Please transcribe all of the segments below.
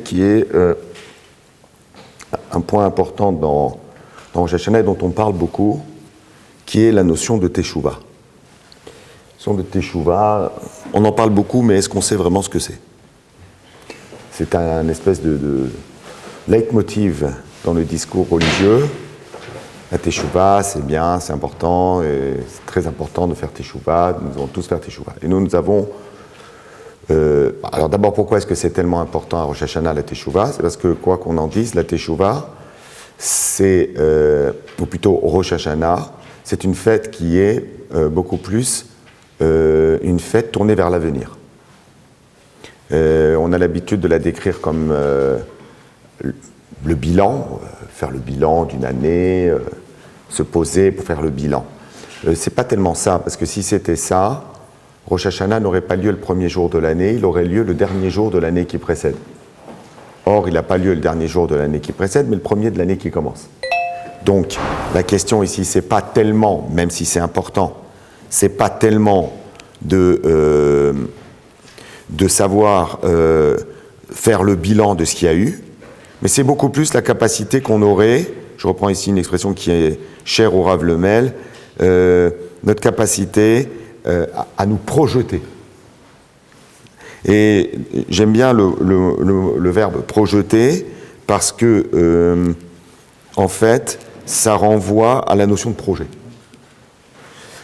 qui est un point important dans Rosh Hashanah dont on parle beaucoup, qui est la notion de Teshuvah. La notion de Teshuvah, on en parle beaucoup, mais est-ce qu'on sait vraiment ce que c'est? C'est un espèce de leitmotiv dans le discours religieux. La Teshuvah, c'est bien, c'est important, et c'est très important de faire Teshuvah, nous devons tous faire Teshuvah. Et nous avons... alors d'abord, pourquoi est-ce que c'est tellement important à Rosh Hashanah, la Teshuvah? C'est parce que, quoi qu'on en dise, la Teshuvah, c'est, ou plutôt Rosh Hashanah, c'est une fête qui est beaucoup plus une fête tournée vers l'avenir. On a l'habitude de la décrire comme le bilan, faire le bilan d'une année, se poser pour faire le bilan. C'est pas tellement ça, parce que si c'était ça, Rosh Hashanah n'aurait pas lieu le premier jour de l'année, il aurait lieu le dernier jour de l'année qui précède. Or, il n'a pas lieu le dernier jour de l'année qui précède, mais le premier de l'année qui commence. Donc, la question ici, c'est pas tellement, même si c'est important, c'est pas tellement de savoir faire le bilan de ce qu'il y a eu, mais c'est beaucoup plus la capacité qu'on aurait, je reprends ici une expression qui est chère au Rav Lemel, notre capacité à nous projeter. Et j'aime bien le verbe projeter parce que, en fait, ça renvoie à la notion de projet.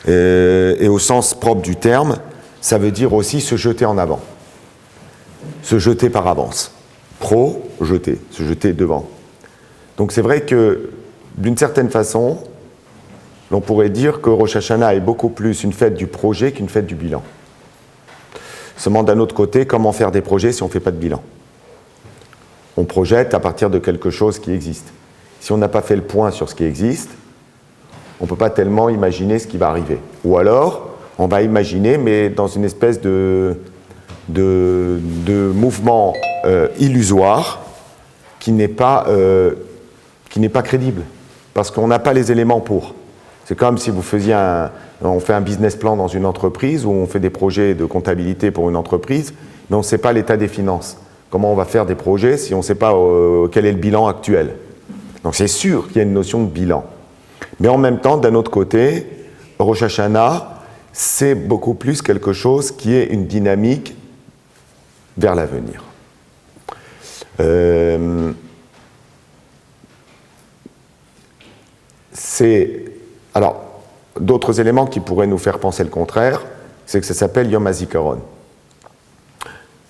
Et au sens propre du terme, ça veut dire aussi se jeter en avant. Se jeter par avance. Projeter, se jeter devant. Donc c'est vrai que, d'une certaine façon, on pourrait dire que Rosh Hashanah est beaucoup plus une fête du projet qu'une fête du bilan. Seulement d'un autre côté, comment faire des projets si on ne fait pas de bilan? On projette à partir de quelque chose qui existe. Si on n'a pas fait le point sur ce qui existe, on ne peut pas tellement imaginer ce qui va arriver. Ou alors, on va imaginer, mais dans une espèce de mouvement illusoire qui n'est pas crédible, parce qu'on n'a pas les éléments pour. C'est comme si vous faisiez on fait un business plan dans une entreprise ou on fait des projets de comptabilité pour une entreprise, mais on ne sait pas l'état des finances. Comment on va faire des projets si on ne sait pas quel est le bilan actuel? Donc c'est sûr qu'il y a une notion de bilan. Mais en même temps, d'un autre côté, Rosh Hashanah, c'est beaucoup plus quelque chose qui est une dynamique vers l'avenir. Alors, d'autres éléments qui pourraient nous faire penser le contraire, c'est que ça s'appelle Yom HaZikaron.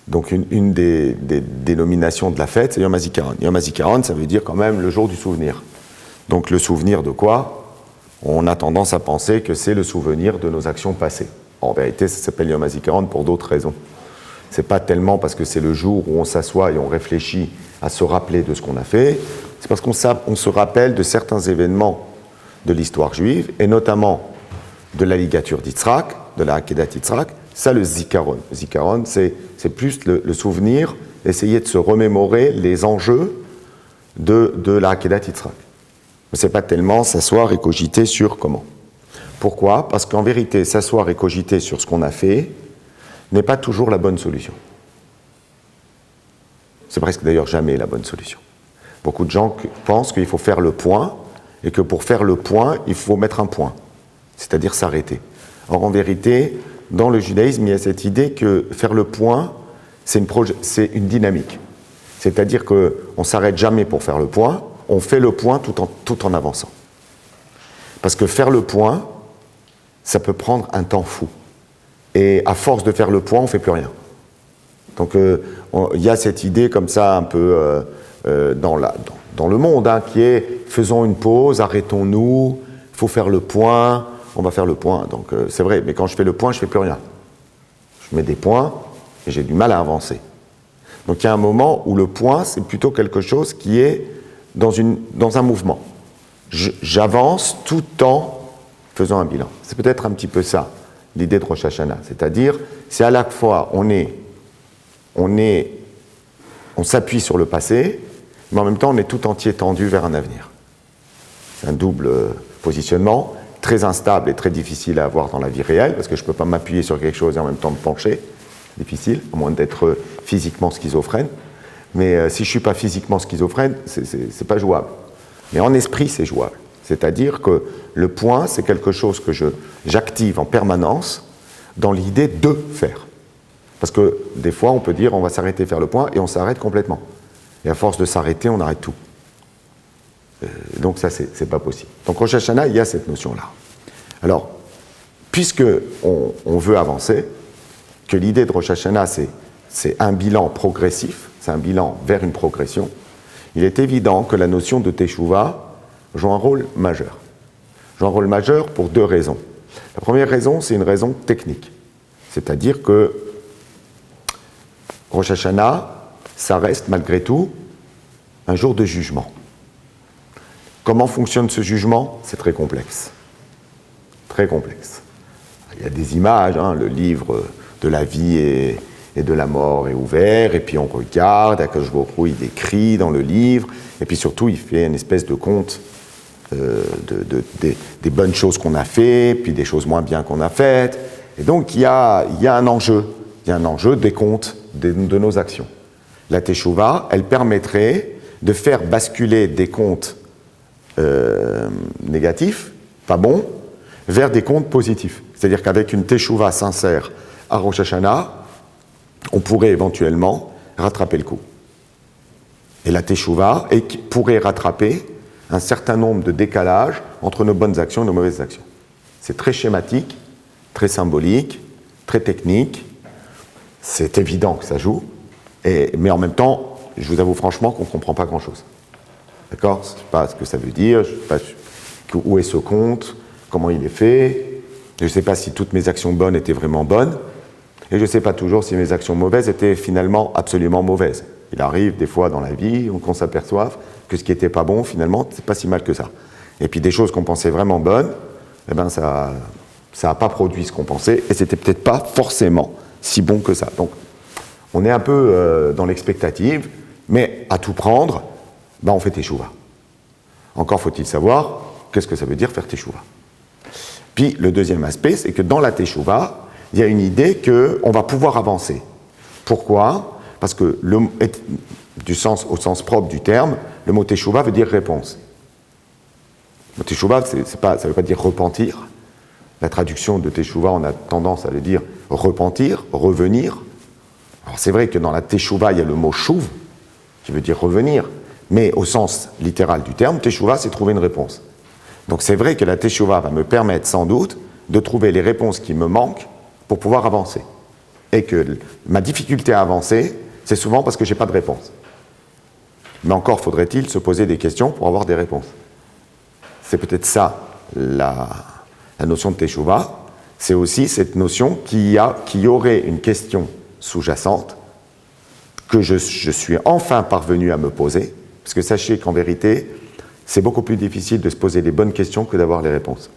Donc, une des dénominations de la fête, c'est Yom HaZikaron. Yom HaZikaron, ça veut dire quand même le jour du souvenir. Donc, le souvenir de quoi? On a tendance à penser que c'est le souvenir de nos actions passées. En vérité, ça s'appelle Yom HaZikaron pour d'autres raisons. C'est pas tellement parce que c'est le jour où on s'assoit et on réfléchit à se rappeler de ce qu'on a fait, c'est parce qu'on se rappelle de certains événements de l'histoire juive, et notamment de la ligature d'Yitzhak, de la Akedat Yitzhak, ça le Zikaron. Le Zikaron, c'est plus le souvenir, essayer de se remémorer les enjeux de la Akedat Yitzhak. Mais ce n'est pas tellement s'asseoir et cogiter sur comment. Pourquoi? Parce qu'en vérité, s'asseoir et cogiter sur ce qu'on a fait n'est pas toujours la bonne solution. C'est presque d'ailleurs jamais la bonne solution. Beaucoup de gens pensent qu'il faut faire le point, et que pour faire le point, il faut mettre un point, c'est-à-dire s'arrêter. Or, en vérité, dans le judaïsme, il y a cette idée que faire le point, c'est une dynamique. C'est-à-dire qu'on ne s'arrête jamais pour faire le point, on fait le point tout en avançant. Parce que faire le point, ça peut prendre un temps fou. Et à force de faire le point, on ne fait plus rien. Donc, il y a cette idée comme ça, un peu dans le monde, qui est faisons une pause, arrêtons-nous, il faut faire le point, on va faire le point. Donc c'est vrai, mais quand je fais le point, je ne fais plus rien. Je mets des points et j'ai du mal à avancer. Donc il y a un moment où le point, c'est plutôt quelque chose qui est dans un mouvement. J'avance tout en faisant un bilan. C'est peut-être un petit peu ça, l'idée de Rosh Hashanah. C'est-à-dire, c'est à la fois, on s'appuie sur le passé, mais en même temps, on est tout entier tendu vers un avenir. C'est un double positionnement, très instable et très difficile à avoir dans la vie réelle, parce que je ne peux pas m'appuyer sur quelque chose et en même temps me pencher. Difficile, à moins d'être physiquement schizophrène. mais si je ne suis pas physiquement schizophrène, c'est pas jouable. Mais en esprit, c'est jouable. C'est-à-dire que le point, c'est quelque chose que j'active en permanence dans l'idée de faire. Parce que des fois, on peut dire on va s'arrêter faire le point et on s'arrête complètement. Et à force de s'arrêter, on arrête tout. Donc ça, c'est pas possible. Donc Rosh Hashanah, il y a cette notion-là. Alors, puisque on veut avancer, que l'idée de Rosh Hashanah, c'est un bilan progressif, c'est un bilan vers une progression, il est évident que la notion de Teshuvah joue un rôle majeur. Joue un rôle majeur pour deux raisons. La première raison, c'est une raison technique. C'est-à-dire que Rosh Hashanah, ça reste malgré tout un jour de jugement. Comment fonctionne ce jugement? C'est très complexe. Très complexe. Il y a des images, hein, le livre de la vie et de la mort est ouvert, et puis on regarde, Akadosh Baruch Hu, il décrit dans le livre, et puis surtout il fait une espèce de compte des bonnes choses qu'on a faites, puis des choses moins bien qu'on a faites. Et donc il y a un enjeu. Il y a un enjeu des comptes de nos actions. La Teshuvah, elle permettrait de faire basculer des comptes négatifs, pas bons, vers des comptes positifs. C'est-à-dire qu'avec une Teshuvah sincère à Rosh Hashanah, on pourrait éventuellement rattraper le coup. Et la Teshuvah pourrait rattraper un certain nombre de décalages entre nos bonnes actions et nos mauvaises actions. C'est très schématique, très symbolique, très technique. C'est évident que ça joue, mais en même temps, je vous avoue franchement qu'on ne comprend pas grand-chose. D'accord? Je ne sais pas ce que ça veut dire, je ne sais pas où est ce compte, comment il est fait, je ne sais pas si toutes mes actions bonnes étaient vraiment bonnes, et je ne sais pas toujours si mes actions mauvaises étaient finalement absolument mauvaises. Il arrive des fois dans la vie qu'on s'aperçoive que ce qui n'était pas bon, finalement, c'est pas si mal que ça. Et puis des choses qu'on pensait vraiment bonnes, eh ben ça n'a pas produit ce qu'on pensait, et c'était peut-être pas forcément si bon que ça. Donc, on est un peu dans l'expectative, mais à tout prendre, ben on fait Teshuvah. Encore faut-il savoir qu'est-ce que ça veut dire faire Teshuvah. Puis le deuxième aspect, c'est que dans la Teshuvah, il y a une idée qu'on va pouvoir avancer. Pourquoi? Parce que au sens propre du terme, le mot Teshuvah veut dire réponse. Le mot Teshuvah, ça ne veut pas dire repentir. La traduction de Teshuvah, on a tendance à le dire repentir, revenir. Alors c'est vrai que dans la Teshuvah, il y a le mot shuv, qui veut dire revenir, mais au sens littéral du terme, Teshuvah, c'est trouver une réponse. Donc c'est vrai que la Teshuvah va me permettre sans doute de trouver les réponses qui me manquent pour pouvoir avancer. Et que ma difficulté à avancer, c'est souvent parce que je n'ai pas de réponse. Mais encore faudrait-il se poser des questions pour avoir des réponses. C'est peut-être ça la notion de Teshuvah, c'est aussi cette notion qu'il y aurait une question sous-jacente que je suis enfin parvenu à me poser, parce que sachez qu'en vérité, c'est beaucoup plus difficile de se poser les bonnes questions que d'avoir les réponses.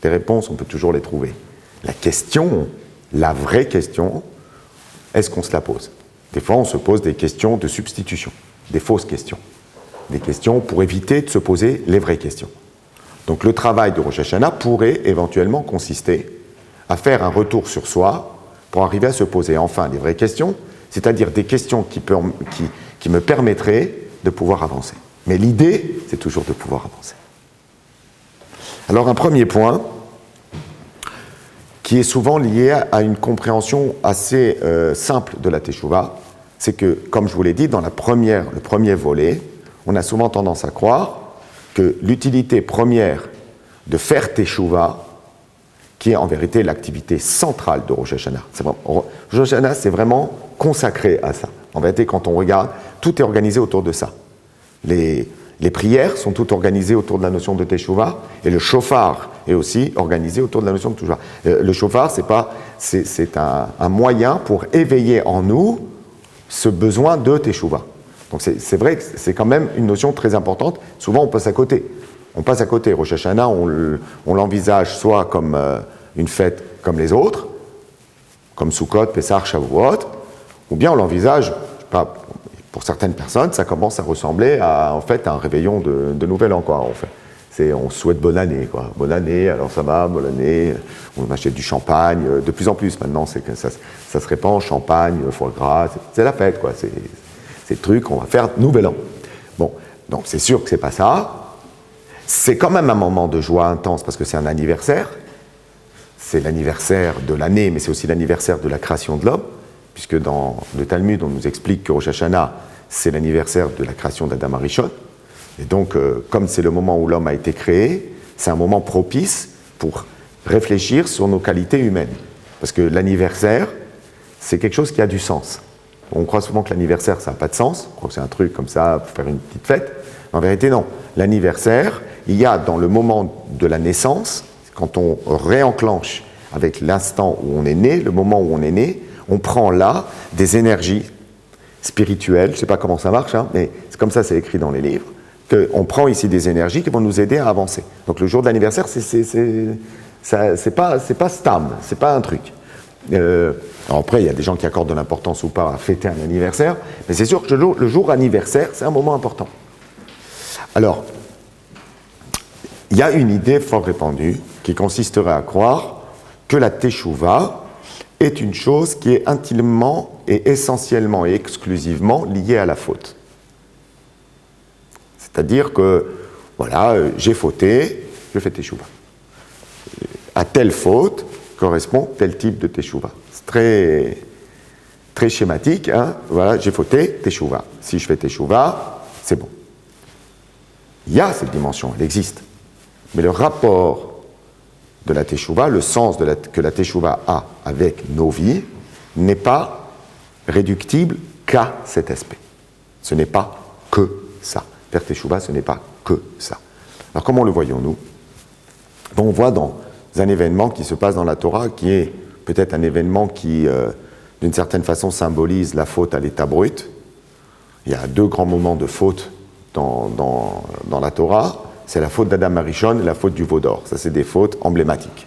Les réponses, on peut toujours les trouver. La question, la vraie question, est-ce qu'on se la pose? Des fois, on se pose des questions de substitution, des fausses questions. Des questions pour éviter de se poser les vraies questions. Donc le travail de Rosh Hashanah pourrait éventuellement consister à faire un retour sur soi pour arriver à se poser enfin les vraies questions, c'est-à-dire des questions qui me permettraient de pouvoir avancer. Mais l'idée, c'est toujours de pouvoir avancer. Alors un premier point, qui est souvent lié à une compréhension assez simple de la Teshuvah, c'est que, comme je vous l'ai dit, dans le premier volet, on a souvent tendance à croire que l'utilité première de faire Teshuvah, qui est en vérité l'activité centrale de Rosh Hashanah. Rosh Hashanah, c'est vraiment consacré à ça. En vérité, quand on regarde, tout est organisé autour de ça. Les prières sont toutes organisées autour de la notion de Teshuvah, et le shofar est aussi organisé autour de la notion de Teshuvah. Le shofar, c'est un moyen pour éveiller en nous ce besoin de Teshuvah. Donc c'est vrai que c'est quand même une notion très importante. Souvent, on passe à côté. Rosh Hashanah, on l'envisage soit comme une fête comme les autres, comme Sukkot, Pessah, Shavuot, ou bien on l'envisage, je sais pas, pour certaines personnes, ça commence à ressembler à en fait un réveillon de Nouvel An, quoi. En fait, on souhaite bonne année, quoi. Bonne année, alors ça va, bonne année. On achète du champagne, de plus en plus maintenant, c'est que ça se répand, champagne, foie gras, c'est la fête, quoi. C'est le truc qu'on va faire nouvel an. Bon, donc c'est sûr que c'est pas ça. C'est quand même un moment de joie intense parce que c'est un anniversaire. C'est l'anniversaire de l'année, mais c'est aussi l'anniversaire de la création de l'homme, puisque dans le Talmud, on nous explique que Rosh Hashanah, c'est l'anniversaire de la création d'Adam Arishon. Et donc, comme c'est le moment où l'homme a été créé, c'est un moment propice pour réfléchir sur nos qualités humaines. Parce que l'anniversaire, c'est quelque chose qui a du sens. On croit souvent que l'anniversaire, ça n'a pas de sens. On croit que c'est un truc comme ça, pour faire une petite fête. En vérité, non. L'anniversaire, il y a dans le moment de la naissance, quand on réenclenche avec l'instant où on est né, le moment où on est né, on prend là des énergies spirituelles. Je ne sais pas comment ça marche, hein, mais c'est comme ça, c'est écrit dans les livres. On prend ici des énergies qui vont nous aider à avancer. Donc le jour de l'anniversaire, c'est pas stam, c'est pas un truc. Alors après, il y a des gens qui accordent de l'importance ou pas à fêter un anniversaire, mais c'est sûr que le jour anniversaire, c'est un moment important. Alors, il y a une idée fort répandue qui consisterait à croire que la teshuva est une chose qui est intimement et essentiellement et exclusivement liée à la faute. C'est-à-dire que, voilà, j'ai fauté, je fais teshuva. À telle faute correspond tel type de teshuva. C'est très, très schématique, hein. Voilà, j'ai fauté, teshuva. Si je fais teshuva, c'est bon. Il y a cette dimension, elle existe. Mais le rapport de la teshuva, le sens que la teshuva a avec nos vies, n'est pas réductible qu'à cet aspect. Ce n'est pas que ça. Faire teshuva, ce n'est pas que ça. Alors comment le voyons-nous? Bon, on voit dans un événement qui se passe dans la Torah, qui est peut-être un événement qui, d'une certaine façon, symbolise la faute à l'état brut. Il y a deux grands moments de faute dans la Torah. C'est la faute d'Adam Arishon et la faute du veau d'or. Ça, c'est des fautes emblématiques.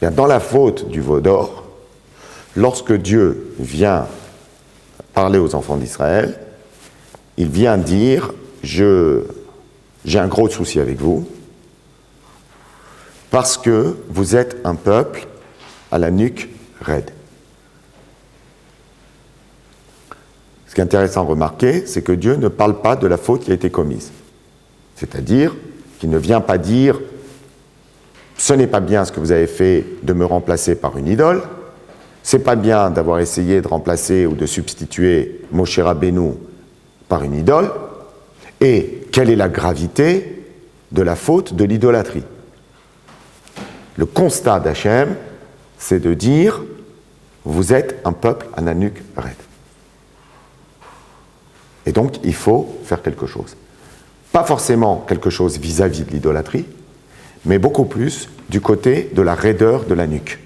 Bien, dans la faute du veau d'or, lorsque Dieu vient parler aux enfants d'Israël, il vient dire « J'ai un gros souci avec vous, parce que vous êtes un peuple à la nuque raide. » Ce qui est intéressant à remarquer, c'est que Dieu ne parle pas de la faute qui a été commise. C'est-à-dire qu'il ne vient pas dire « ce n'est pas bien ce que vous avez fait de me remplacer par une idole, c'est pas bien d'avoir essayé de remplacer ou de substituer Moshe Rabbeinu par une idole, et quelle est la gravité de la faute de l'idolâtrie ?» Le constat d'Hachem, c'est de dire « vous êtes un peuple à la nuque raide ». Et donc, il faut faire quelque chose. Pas forcément quelque chose vis-à-vis de l'idolâtrie, mais beaucoup plus du côté de la raideur de la nuque.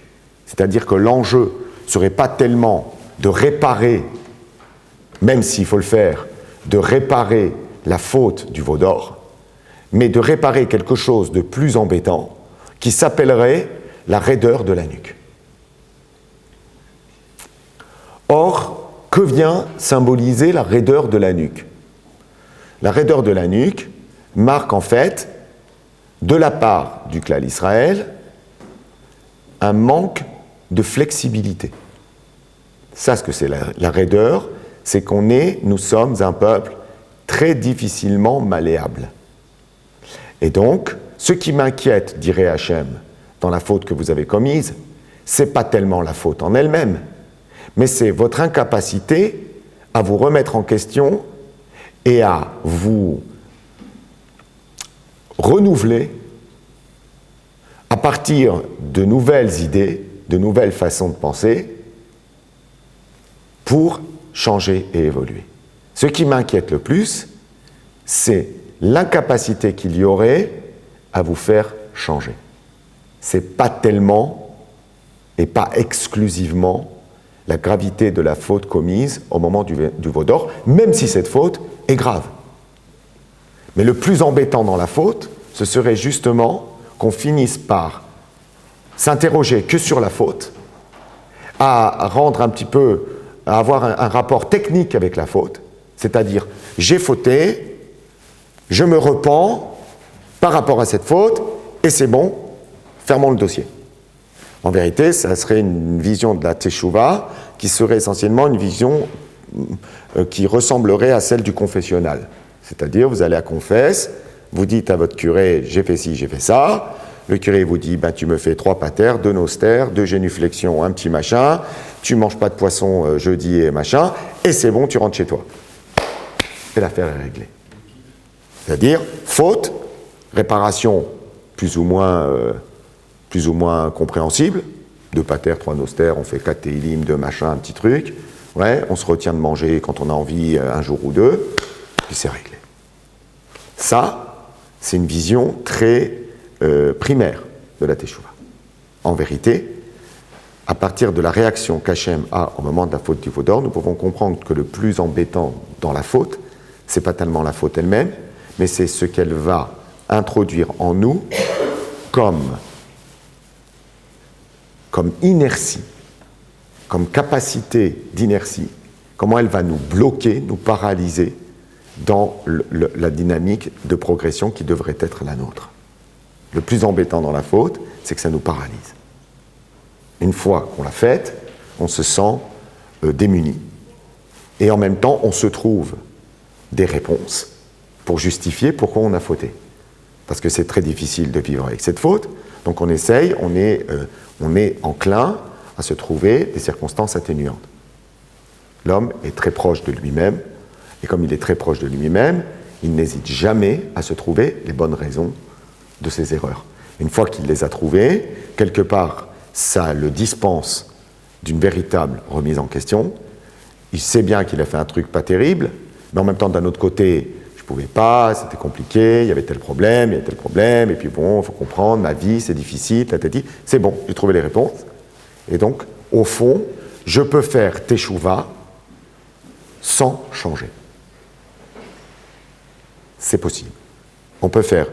C'est-à-dire que l'enjeu ne serait pas tellement de réparer, même s'il faut le faire, de réparer la faute du veau d'or, mais de réparer quelque chose de plus embêtant qui s'appellerait la raideur de la nuque. Or, que vient symboliser la raideur de la nuque? La raideur de la nuque marque en fait, de la part du clan Israël, un manque de flexibilité. Ça, ce que c'est la raideur, c'est nous sommes un peuple très difficilement malléable. Et donc, ce qui m'inquiète, dirait Hachem, dans la faute que vous avez commise, c'est pas tellement la faute en elle-même, mais c'est votre incapacité à vous remettre en question et à vous renouveler à partir de nouvelles idées, de nouvelles façons de penser, pour changer et évoluer. Ce qui m'inquiète le plus, c'est l'incapacité qu'il y aurait à vous faire changer. C'est pas tellement et pas exclusivement la gravité de la faute commise au moment du veau d'or, même si cette faute est grave. Mais le plus embêtant dans la faute, ce serait justement qu'on finisse par s'interroger que sur la faute, à rendre un petit peu, à avoir un rapport technique avec la faute, c'est-à-dire j'ai fauté, je me repens par rapport à cette faute, et c'est bon, fermons le dossier. En vérité, ça serait une vision de la teshuva qui serait essentiellement une vision qui ressemblerait à celle du confessionnal. C'est-à-dire, vous allez à confesse, vous dites à votre curé, j'ai fait ci, j'ai fait ça. Le curé vous dit, tu me fais 3 patères, 2 nostères, 2 génuflexions, un petit machin, tu manges pas de poisson jeudi et machin, et c'est bon, tu rentres chez toi. Et l'affaire est réglée. C'est-à-dire, faute, réparation plus ou moins compréhensible, 2 patères, 3 nostères, on fait 4 télim, 2 machins, un petit truc, ouais, on se retient de manger quand on a envie un jour ou deux, puis c'est réglé. Ça, c'est une vision très primaire de la teshuva. En vérité, à partir de la réaction qu'Hachem a au moment de la faute du veau d'or, nous pouvons comprendre que le plus embêtant dans la faute, c'est pas tellement la faute elle-même, mais c'est ce qu'elle va introduire en nous comme inertie, comme capacité d'inertie, comment elle va nous bloquer, nous paralyser dans la dynamique de progression qui devrait être la nôtre. Le plus embêtant dans la faute, c'est que ça nous paralyse. Une fois qu'on l'a faite, on se sent démuni. Et en même temps, on se trouve des réponses pour justifier pourquoi on a fauté. Parce que c'est très difficile de vivre avec cette faute. Donc on essaye, on est enclin à se trouver des circonstances atténuantes. L'homme est très proche de lui-même, et comme il est très proche de lui-même, il n'hésite jamais à se trouver les bonnes raisons de ses erreurs. Une fois qu'il les a trouvées, quelque part, ça le dispense d'une véritable remise en question. Il sait bien qu'il a fait un truc pas terrible, mais en même temps, d'un autre côté, je ne pouvais pas, c'était compliqué, il y avait tel problème, et puis bon, il faut comprendre, ma vie, c'est difficile, c'est bon, j'ai trouvé les réponses. Et donc, au fond, je peux faire teshuva sans changer. C'est possible. On peut faire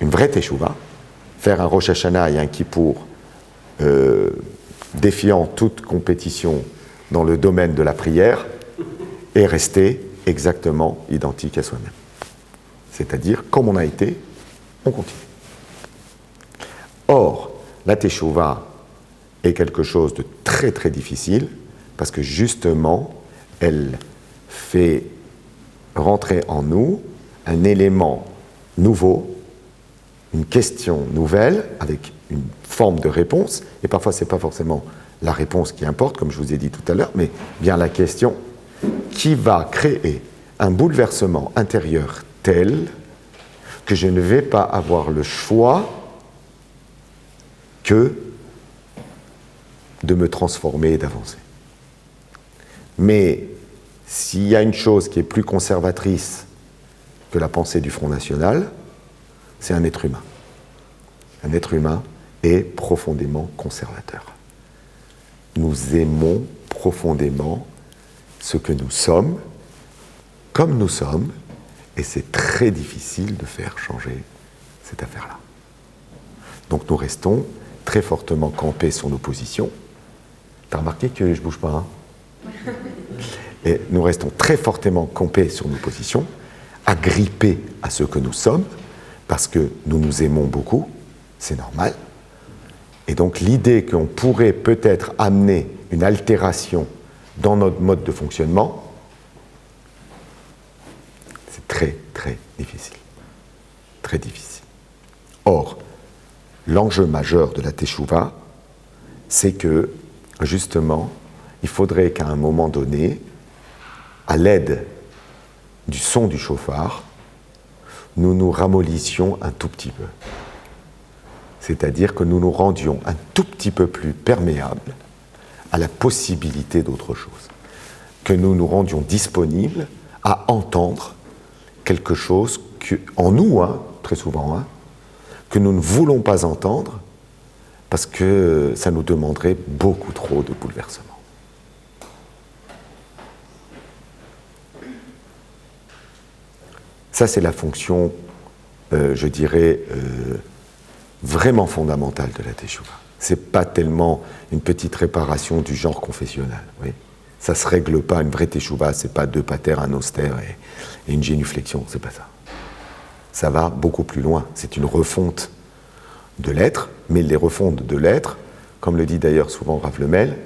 une vraie teshuva, faire un Rosh Hashanah et un Kippour défiant toute compétition dans le domaine de la prière et rester exactement identique à soi-même. C'est-à-dire, comme on a été, on continue. Or, la teshuva est quelque chose de très très difficile parce que justement, elle fait rentrer en nous un élément nouveau, une question nouvelle avec une forme de réponse, et parfois ce n'est pas forcément la réponse qui importe, comme je vous ai dit tout à l'heure, mais bien la question qui va créer un bouleversement intérieur tel que je ne vais pas avoir le choix que de me transformer et d'avancer. Mais s'il y a une chose qui est plus conservatrice que la pensée du Front National, c'est un être humain. Un être humain est profondément conservateur. Nous aimons profondément ce que nous sommes, comme nous sommes, et c'est très difficile de faire changer cette affaire-là. Donc nous restons très fortement campés sur nos positions. T'as remarqué que je ne bouge pas, hein? Et nous restons très fortement campés sur nos positions, agrippés à ce que nous sommes, parce que nous nous aimons beaucoup, c'est normal. Et donc l'idée qu'on pourrait peut-être amener une altération dans notre mode de fonctionnement, c'est très très difficile. Très difficile. Or, l'enjeu majeur de la teshuva, c'est que, justement, il faudrait qu'à un moment donné, à l'aide du son du chauffard, nous nous ramollissions un tout petit peu. C'est-à-dire que nous nous rendions un tout petit peu plus perméables à la possibilité d'autre chose. Que nous nous rendions disponibles à entendre quelque chose en nous, très souvent, que nous ne voulons pas entendre parce que ça nous demanderait beaucoup trop de bouleversements. Ça, c'est la fonction, je dirais, vraiment fondamentale de la teshuva. Ce n'est pas tellement une petite réparation du genre confessionnel. Oui. Ça ne se règle pas, une vraie teshuva, ce n'est pas 2 patères, un austère et une génuflexion, ce n'est pas ça. Ça va beaucoup plus loin. C'est une refonte de l'être, mais les refontes de l'être, comme le dit d'ailleurs souvent Rav Lemel,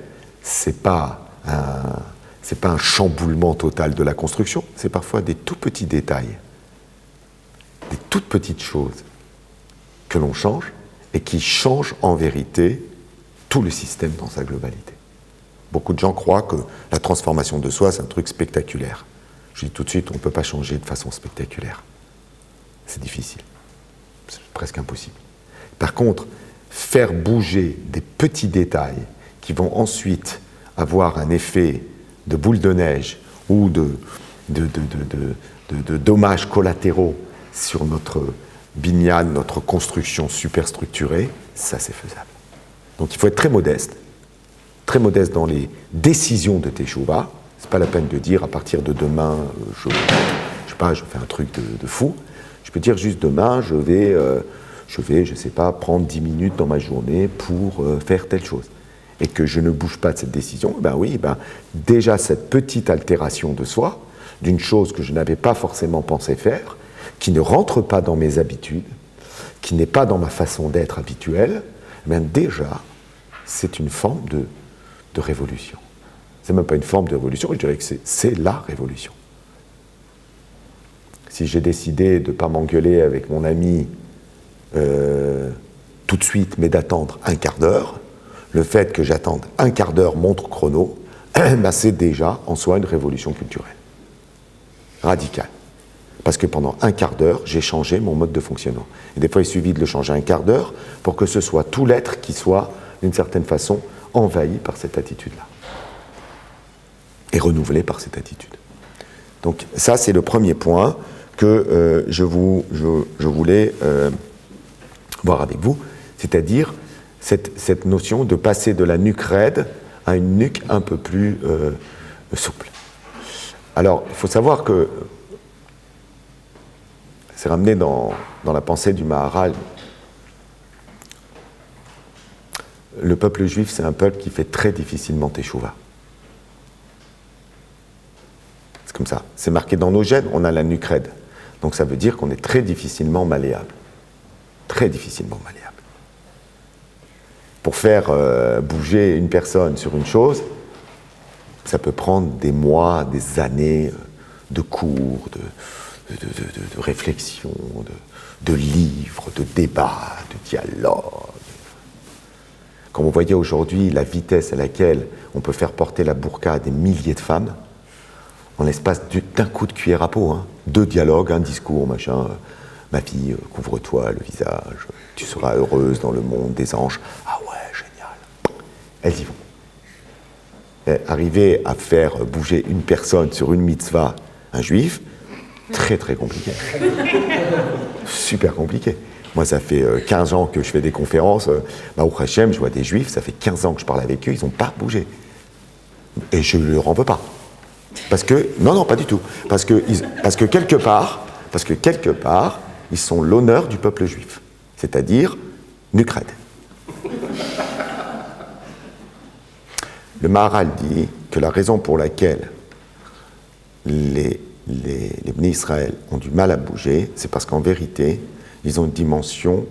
c'est pas Ce n'est pas un chamboulement total de la construction, c'est parfois des tout petits détails, des toutes petites choses que l'on change et qui changent en vérité tout le système dans sa globalité. Beaucoup de gens croient que la transformation de soi, c'est un truc spectaculaire. Je dis tout de suite, on ne peut pas changer de façon spectaculaire. C'est difficile. C'est presque impossible. Par contre, faire bouger des petits détails qui vont ensuite avoir un effet de boule de neige ou de dommages collatéraux sur notre binyan, notre construction superstructurée, ça c'est faisable. Donc il faut être très modeste dans les décisions de Teshuvah. C'est pas la peine de dire à partir de demain, je fais un truc de fou. Je peux dire juste demain, je vais, je sais pas, prendre 10 minutes dans ma journée pour faire telle chose. Et que je ne bouge pas de cette décision, déjà cette petite altération de soi, d'une chose que je n'avais pas forcément pensé faire, qui ne rentre pas dans mes habitudes, qui n'est pas dans ma façon d'être habituelle, déjà, c'est une forme de révolution. C'est même pas une forme de révolution, je dirais que c'est la révolution. Si j'ai décidé de ne pas m'engueuler avec mon ami tout de suite, mais d'attendre un quart d'heure, le fait que j'attende un quart d'heure montre chrono, c'est déjà en soi une révolution culturelle. Radicale. Parce que pendant un quart d'heure, j'ai changé mon mode de fonctionnement. Et des fois, il suffit de le changer un quart d'heure pour que ce soit tout l'être qui soit, d'une certaine façon, envahi par cette attitude-là. Et renouvelé par cette attitude. Donc ça, c'est le premier point que je voulais voir avec vous, c'est-à-dire cette notion de passer de la nuque raide à une nuque un peu plus souple. Alors, il faut savoir que c'est ramené dans la pensée du Maharal. Le peuple juif, c'est un peuple qui fait très difficilement Teshuvah. C'est comme ça. C'est marqué dans nos gènes, on a la nuque raide. Donc ça veut dire qu'on est très difficilement malléable. Très difficilement malléable. Pour faire bouger une personne sur une chose, ça peut prendre des mois, des années de cours, de réflexion, de livres, de débats, de dialogues. Comme vous voyez aujourd'hui, la vitesse à laquelle on peut faire porter la burqa à des milliers de femmes, en l'espace d'un coup de cuillère à peau, 2 dialogues, un discours, machin. Ma fille, couvre-toi le visage, tu seras heureuse dans le monde des anges. Ah ouais, génial. Elles y vont. Et arriver à faire bouger une personne sur une mitzvah, un juif, très très compliqué. Super compliqué. Moi, ça fait 15 ans que je fais des conférences. Baruch Hashem, je vois des juifs, ça fait 15 ans que je parle avec eux, ils n'ont pas bougé. Et je ne leur en veux pas. Parce que, non, pas du tout. Parce que quelque part, ils sont l'honneur du peuple juif. C'est-à-dire, nuque raide. Le Maharal dit que la raison pour laquelle les Bnei Israël ont du mal à bouger, c'est parce qu'en vérité, ils ont une dimension,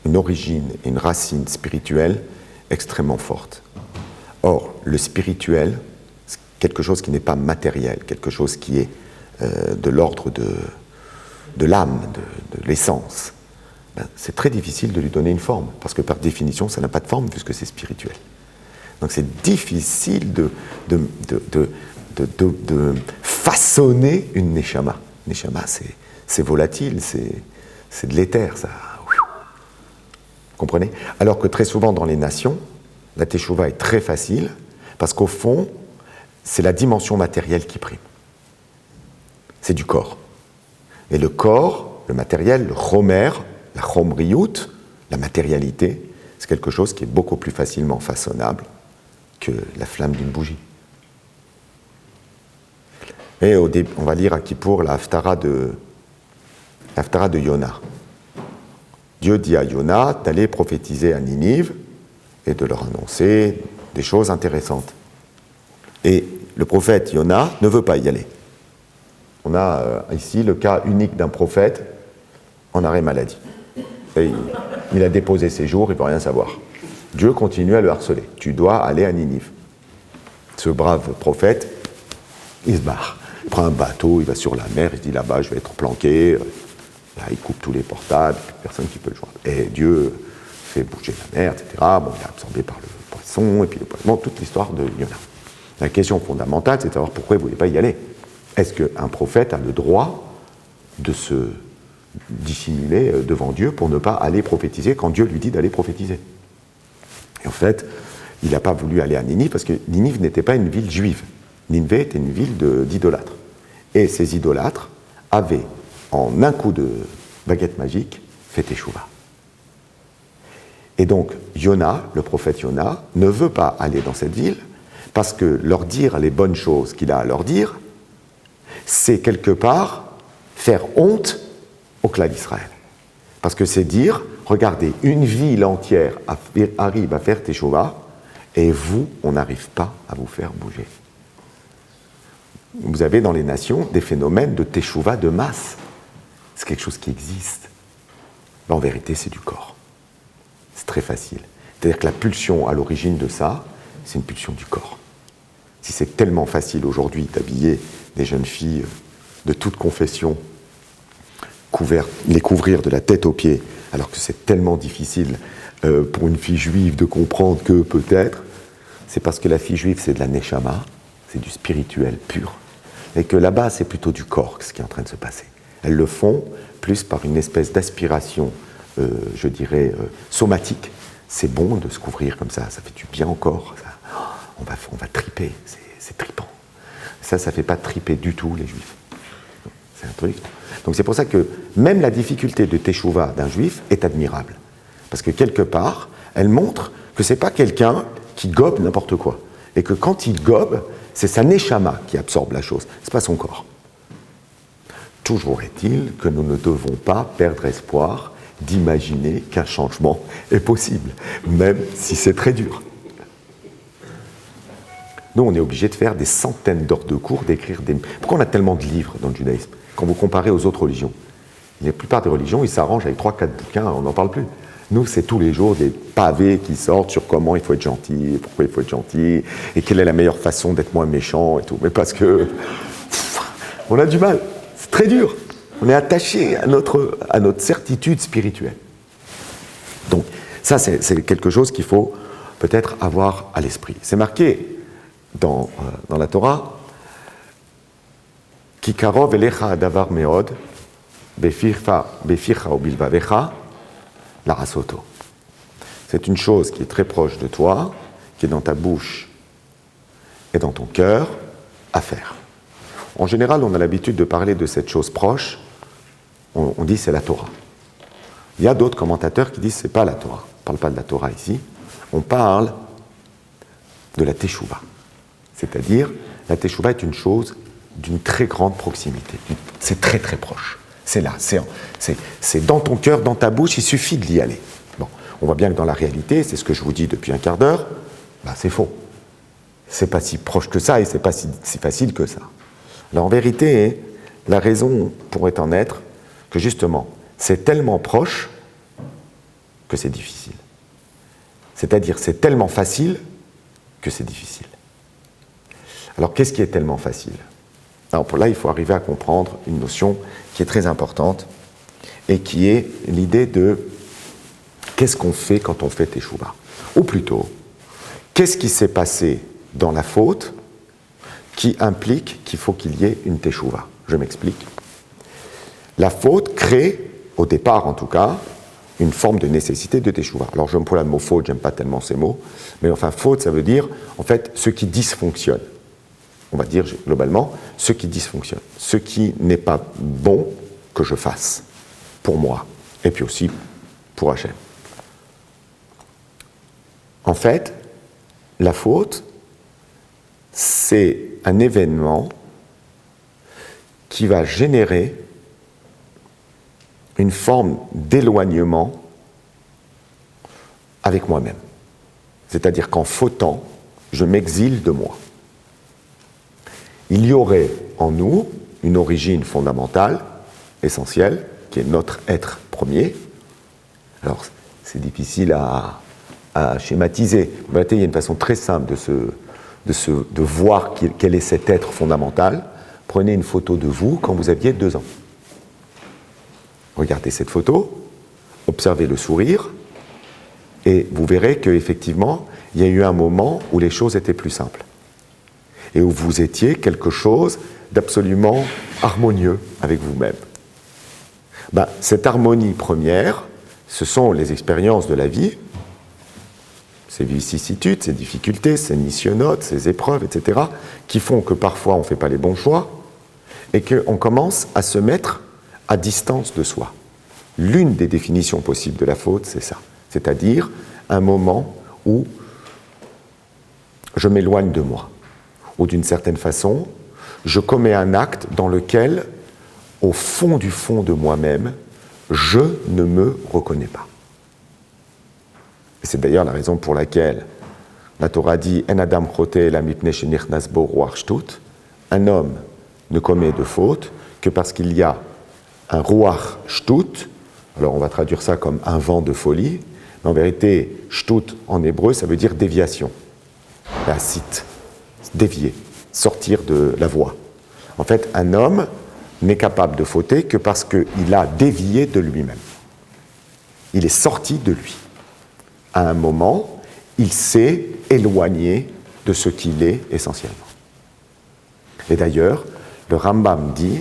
une origine et une racine spirituelle extrêmement forte. Or, le spirituel, c'est quelque chose qui n'est pas matériel, quelque chose qui est de l'ordre de l'âme, de l'essence. C'est très difficile de lui donner une forme, parce que par définition, ça n'a pas de forme puisque c'est spirituel. Donc c'est difficile de façonner une neshama. Neshama, c'est volatile, c'est de l'éther, ça. Vous comprenez? Alors que très souvent dans les nations, la teshuva est très facile, parce qu'au fond, c'est la dimension matérielle qui prime. C'est du corps. Et le corps, le matériel, le chomer, la chomriyut, la matérialité, c'est quelque chose qui est beaucoup plus facilement façonnable que la flamme d'une bougie. Et on va lire à Kippour la Haftara de Yona. Dieu dit à Yona d'aller prophétiser à Ninive et de leur annoncer des choses intéressantes. Et le prophète Yona ne veut pas y aller. On a ici le cas unique d'un prophète en arrêt maladie. Et il a déposé ses jours, il ne veut rien savoir. Dieu continue à le harceler. Tu dois aller à Ninive. ce brave prophète, il se barre. Il prend un bateau, il va sur la mer, il se dit là-bas, je vais être planqué. Là, il coupe tous les portables, plus personne qui peut le joindre. Et Dieu fait bouger la mer, etc. Bon, il est absorbé par le poisson, et puis le poisson, toute l'histoire de Yona. La question fondamentale, c'est de savoir pourquoi il ne voulait pas y aller. Est-ce qu'un prophète a le droit de se dissimuler devant Dieu pour ne pas aller prophétiser quand Dieu lui dit d'aller prophétiser? Et en fait, il n'a pas voulu aller à Ninive parce que Ninive n'était pas une ville juive. Ninive était une ville d'idolâtres. Et ces idolâtres avaient, en un coup de baguette magique, fait Teshuvah. Et donc, Yona, le prophète Yona, ne veut pas aller dans cette ville parce que leur dire les bonnes choses qu'il a à leur dire, c'est quelque part faire honte au clan d'Israël. Parce que c'est dire, regardez, une ville entière arrive à faire Teshuvah, et vous, on n'arrive pas à vous faire bouger. Vous avez dans les nations des phénomènes de Teshuvah de masse. C'est quelque chose qui existe. En vérité, c'est du corps. C'est très facile. C'est-à-dire que la pulsion à l'origine de ça, c'est une pulsion du corps. Si c'est tellement facile aujourd'hui d'habiller des jeunes filles de toute confession, les couvrir de la tête aux pieds, alors que c'est tellement difficile pour une fille juive de comprendre que peut-être, c'est parce que la fille juive, c'est de la neshama, c'est du spirituel pur, et que là-bas, c'est plutôt du corps ce qui est en train de se passer. Elles le font plus par une espèce d'aspiration, je dirais, somatique. C'est bon de se couvrir comme ça fait du bien au corps. On va triper, c'est tripant. Ça ne fait pas triper du tout les juifs. C'est un truc. Donc c'est pour ça que même la difficulté de Teshuvah d'un juif est admirable. Parce que quelque part, elle montre que ce n'est pas quelqu'un qui gobe n'importe quoi. Et que quand il gobe, c'est sa neshama qui absorbe la chose, ce n'est pas son corps. Toujours est-il que nous ne devons pas perdre espoir d'imaginer qu'un changement est possible, même si c'est très dur. Nous, on est obligé de faire des centaines d'heures de cours, d'écrire des... Pourquoi on a tellement de livres dans le judaïsme quand vous comparez aux autres religions? La plupart des religions, ils s'arrangent avec 3-4 bouquins, on n'en parle plus. Nous, c'est tous les jours des pavés qui sortent sur comment il faut être gentil, pourquoi il faut être gentil, et quelle est la meilleure façon d'être moins méchant et tout. Mais parce que on a du mal, c'est très dur. On est attaché à notre certitude spirituelle. Donc, ça, c'est quelque chose qu'il faut peut-être avoir à l'esprit. C'est marqué dans la Torah, Ki karov elecha adavar meod, beficha ubilvavecha, larasoto. C'est une chose qui est très proche de toi, qui est dans ta bouche et dans ton cœur, à faire. En général, on a l'habitude de parler de cette chose proche, on dit c'est la Torah. Il y a d'autres commentateurs qui disent c'est pas la Torah. On ne parle pas de la Torah ici, on parle de la Teshuvah. C'est-à-dire, la Teshuvah est une chose d'une très grande proximité. C'est très très proche. C'est là, c'est dans ton cœur, dans ta bouche, il suffit de l'y aller. Bon, on voit bien que dans la réalité, c'est ce que je vous dis depuis un quart d'heure, c'est faux. C'est pas si proche que ça et c'est pas si facile que ça. Alors en vérité, la raison pourrait en être que justement, c'est tellement proche que c'est difficile. C'est-à-dire, c'est tellement facile que c'est difficile. Alors, qu'est-ce qui est tellement facile? Alors, pour là, il faut arriver à comprendre une notion qui est très importante et qui est l'idée de qu'est-ce qu'on fait quand on fait Teshuvah? Ou plutôt, qu'est-ce qui s'est passé dans la faute qui implique qu'il faut qu'il y ait une Teshuvah? Je m'explique. La faute crée, au départ en tout cas, une forme de nécessité de Teshuvah. Alors je emploie le mot faute, j'aime pas tellement ces mots, mais enfin faute, ça veut dire en fait ce qui dysfonctionne. On va dire globalement ce qui dysfonctionne, ce qui n'est pas bon que je fasse pour moi, et puis aussi pour Hachem. En fait, la faute, c'est un événement qui va générer une forme d'éloignement avec moi-même. C'est-à-dire qu'en fautant, je m'exile de moi. Il y aurait en nous une origine fondamentale, essentielle, qui est notre être premier. Alors, c'est difficile à schématiser. En réalité, il y a une façon très simple de voir quel est cet être fondamental, prenez une photo de vous quand vous aviez 2 ans. Regardez cette photo, observez le sourire, et vous verrez qu'effectivement, il y a eu un moment où les choses étaient plus simples. Et où vous étiez quelque chose d'absolument harmonieux avec vous-même. Cette harmonie première, ce sont les expériences de la vie, ces vicissitudes, ces difficultés, ces missionnotes, ces épreuves, etc., qui font que parfois on ne fait pas les bons choix et qu'on commence à se mettre à distance de soi. L'une des définitions possibles de la faute, c'est ça. C'est-à-dire un moment où je m'éloigne de moi, ou d'une certaine façon, je commets un acte dans lequel, au fond du fond de moi-même, je ne me reconnais pas. Et c'est d'ailleurs la raison pour laquelle la Torah dit « En adam choté la mipnei shenichnas bo ruach shtut » un homme ne commet de faute que parce qu'il y a un ruach shtut, alors on va traduire ça comme un vent de folie, mais en vérité, shtut en hébreu, ça veut dire déviation. La cite, dévier, sortir de la voie. En fait, un homme n'est capable de fauter que parce qu'il a dévié de lui-même. Il est sorti de lui. À un moment, il s'est éloigné de ce qu'il est essentiellement. Et d'ailleurs, le Rambam dit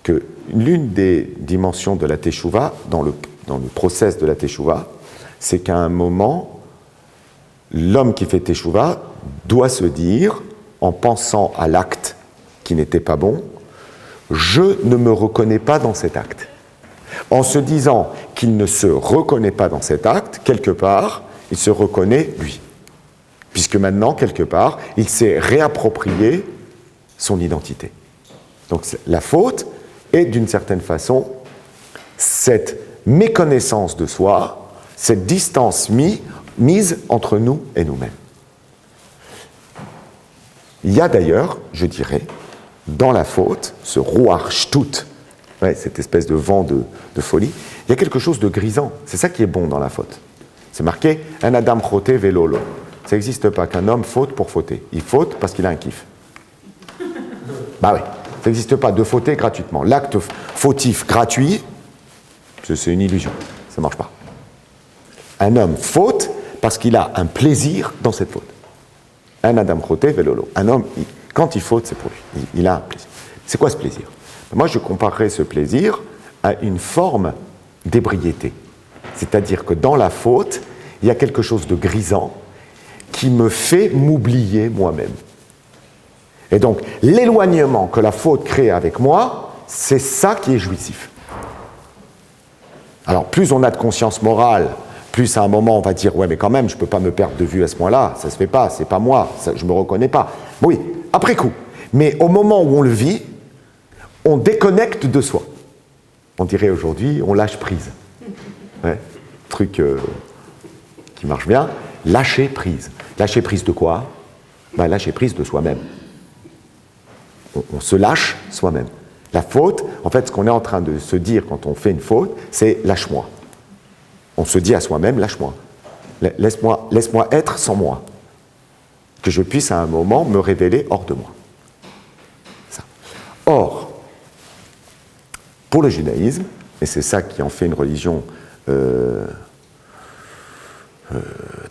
que l'une des dimensions de la Teshuvah, dans le process de la Teshuvah, c'est qu'à un moment, l'homme qui fait Teshuvah doit se dire, en pensant à l'acte qui n'était pas bon, je ne me reconnais pas dans cet acte. En se disant qu'il ne se reconnaît pas dans cet acte, quelque part, il se reconnaît lui. Puisque maintenant, quelque part, il s'est réapproprié son identité. Donc la faute est, d'une certaine façon, cette méconnaissance de soi, cette distance mise entre nous et nous-mêmes. Il y a d'ailleurs, je dirais, dans la faute, ce ruach shtut, cette espèce de vent de folie, il y a quelque chose de grisant. C'est ça qui est bon dans la faute. C'est marqué « Un adam choté velolo ». Ça n'existe pas qu'un homme faute pour fauter. Il faute parce qu'il a un kiff. Bah oui, ça n'existe pas de fauter gratuitement. L'acte fautif gratuit, c'est une illusion. Ça ne marche pas. Un homme faute parce qu'il a un plaisir dans cette faute. Un adam choté velolo. Un homme, quand il faute, c'est pour lui. Il a un plaisir. C'est quoi ce plaisir ? Moi, je comparerais ce plaisir à une forme d'ébriété. C'est-à-dire que dans la faute, il y a quelque chose de grisant qui me fait m'oublier moi-même. Et donc, l'éloignement que la faute crée avec moi, c'est ça qui est jouissif. Alors, plus on a de conscience morale, plus à un moment on va dire « Ouais, mais quand même, je ne peux pas me perdre de vue à ce point-là, ça ne se fait pas, c'est pas moi, ça, je ne me reconnais pas. » Oui, après coup. Mais au moment où on le vit, on déconnecte de soi. On dirait aujourd'hui, on lâche prise. Ouais, truc qui marche bien, lâcher prise. Lâcher prise de quoi ? Lâcher prise de soi-même. On se lâche soi-même. La faute, en fait, ce qu'on est en train de se dire quand on fait une faute, c'est « lâche-moi ». On se dit à soi-même « lâche-moi ». Laisse-moi être sans moi. Que je puisse à un moment me révéler hors de moi. Ça. Or, pour le judaïsme, et c'est ça qui en fait une religion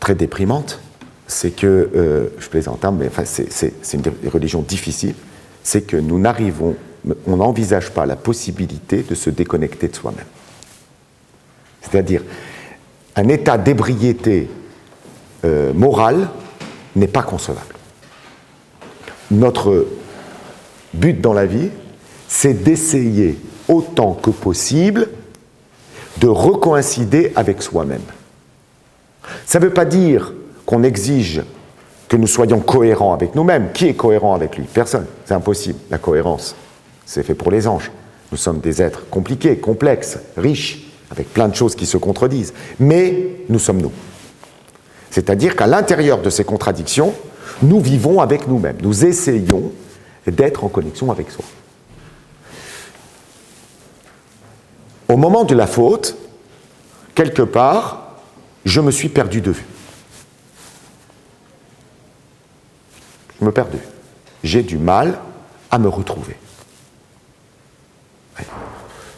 très déprimante, c'est que, je plaisante, mais enfin, c'est une religion difficile, c'est que on n'envisage pas la possibilité de se déconnecter de soi-même. C'est-à-dire, un état d'ébriété morale n'est pas concevable. Notre but dans la vie, c'est d'essayer autant que possible de recoïncider avec soi-même. Ça ne veut pas dire qu'on exige que nous soyons cohérents avec nous-mêmes. Qui est cohérent avec lui ? Personne. C'est impossible. La cohérence, c'est fait pour les anges. Nous sommes des êtres compliqués, complexes, riches, avec plein de choses qui se contredisent. Mais nous sommes nous. C'est-à-dire qu'à l'intérieur de ces contradictions, nous vivons avec nous-mêmes. Nous essayons d'être en connexion avec soi. Au moment de la faute, quelque part, je me suis perdu de vue. me perds de vue. J'ai du mal à me retrouver. Ouais.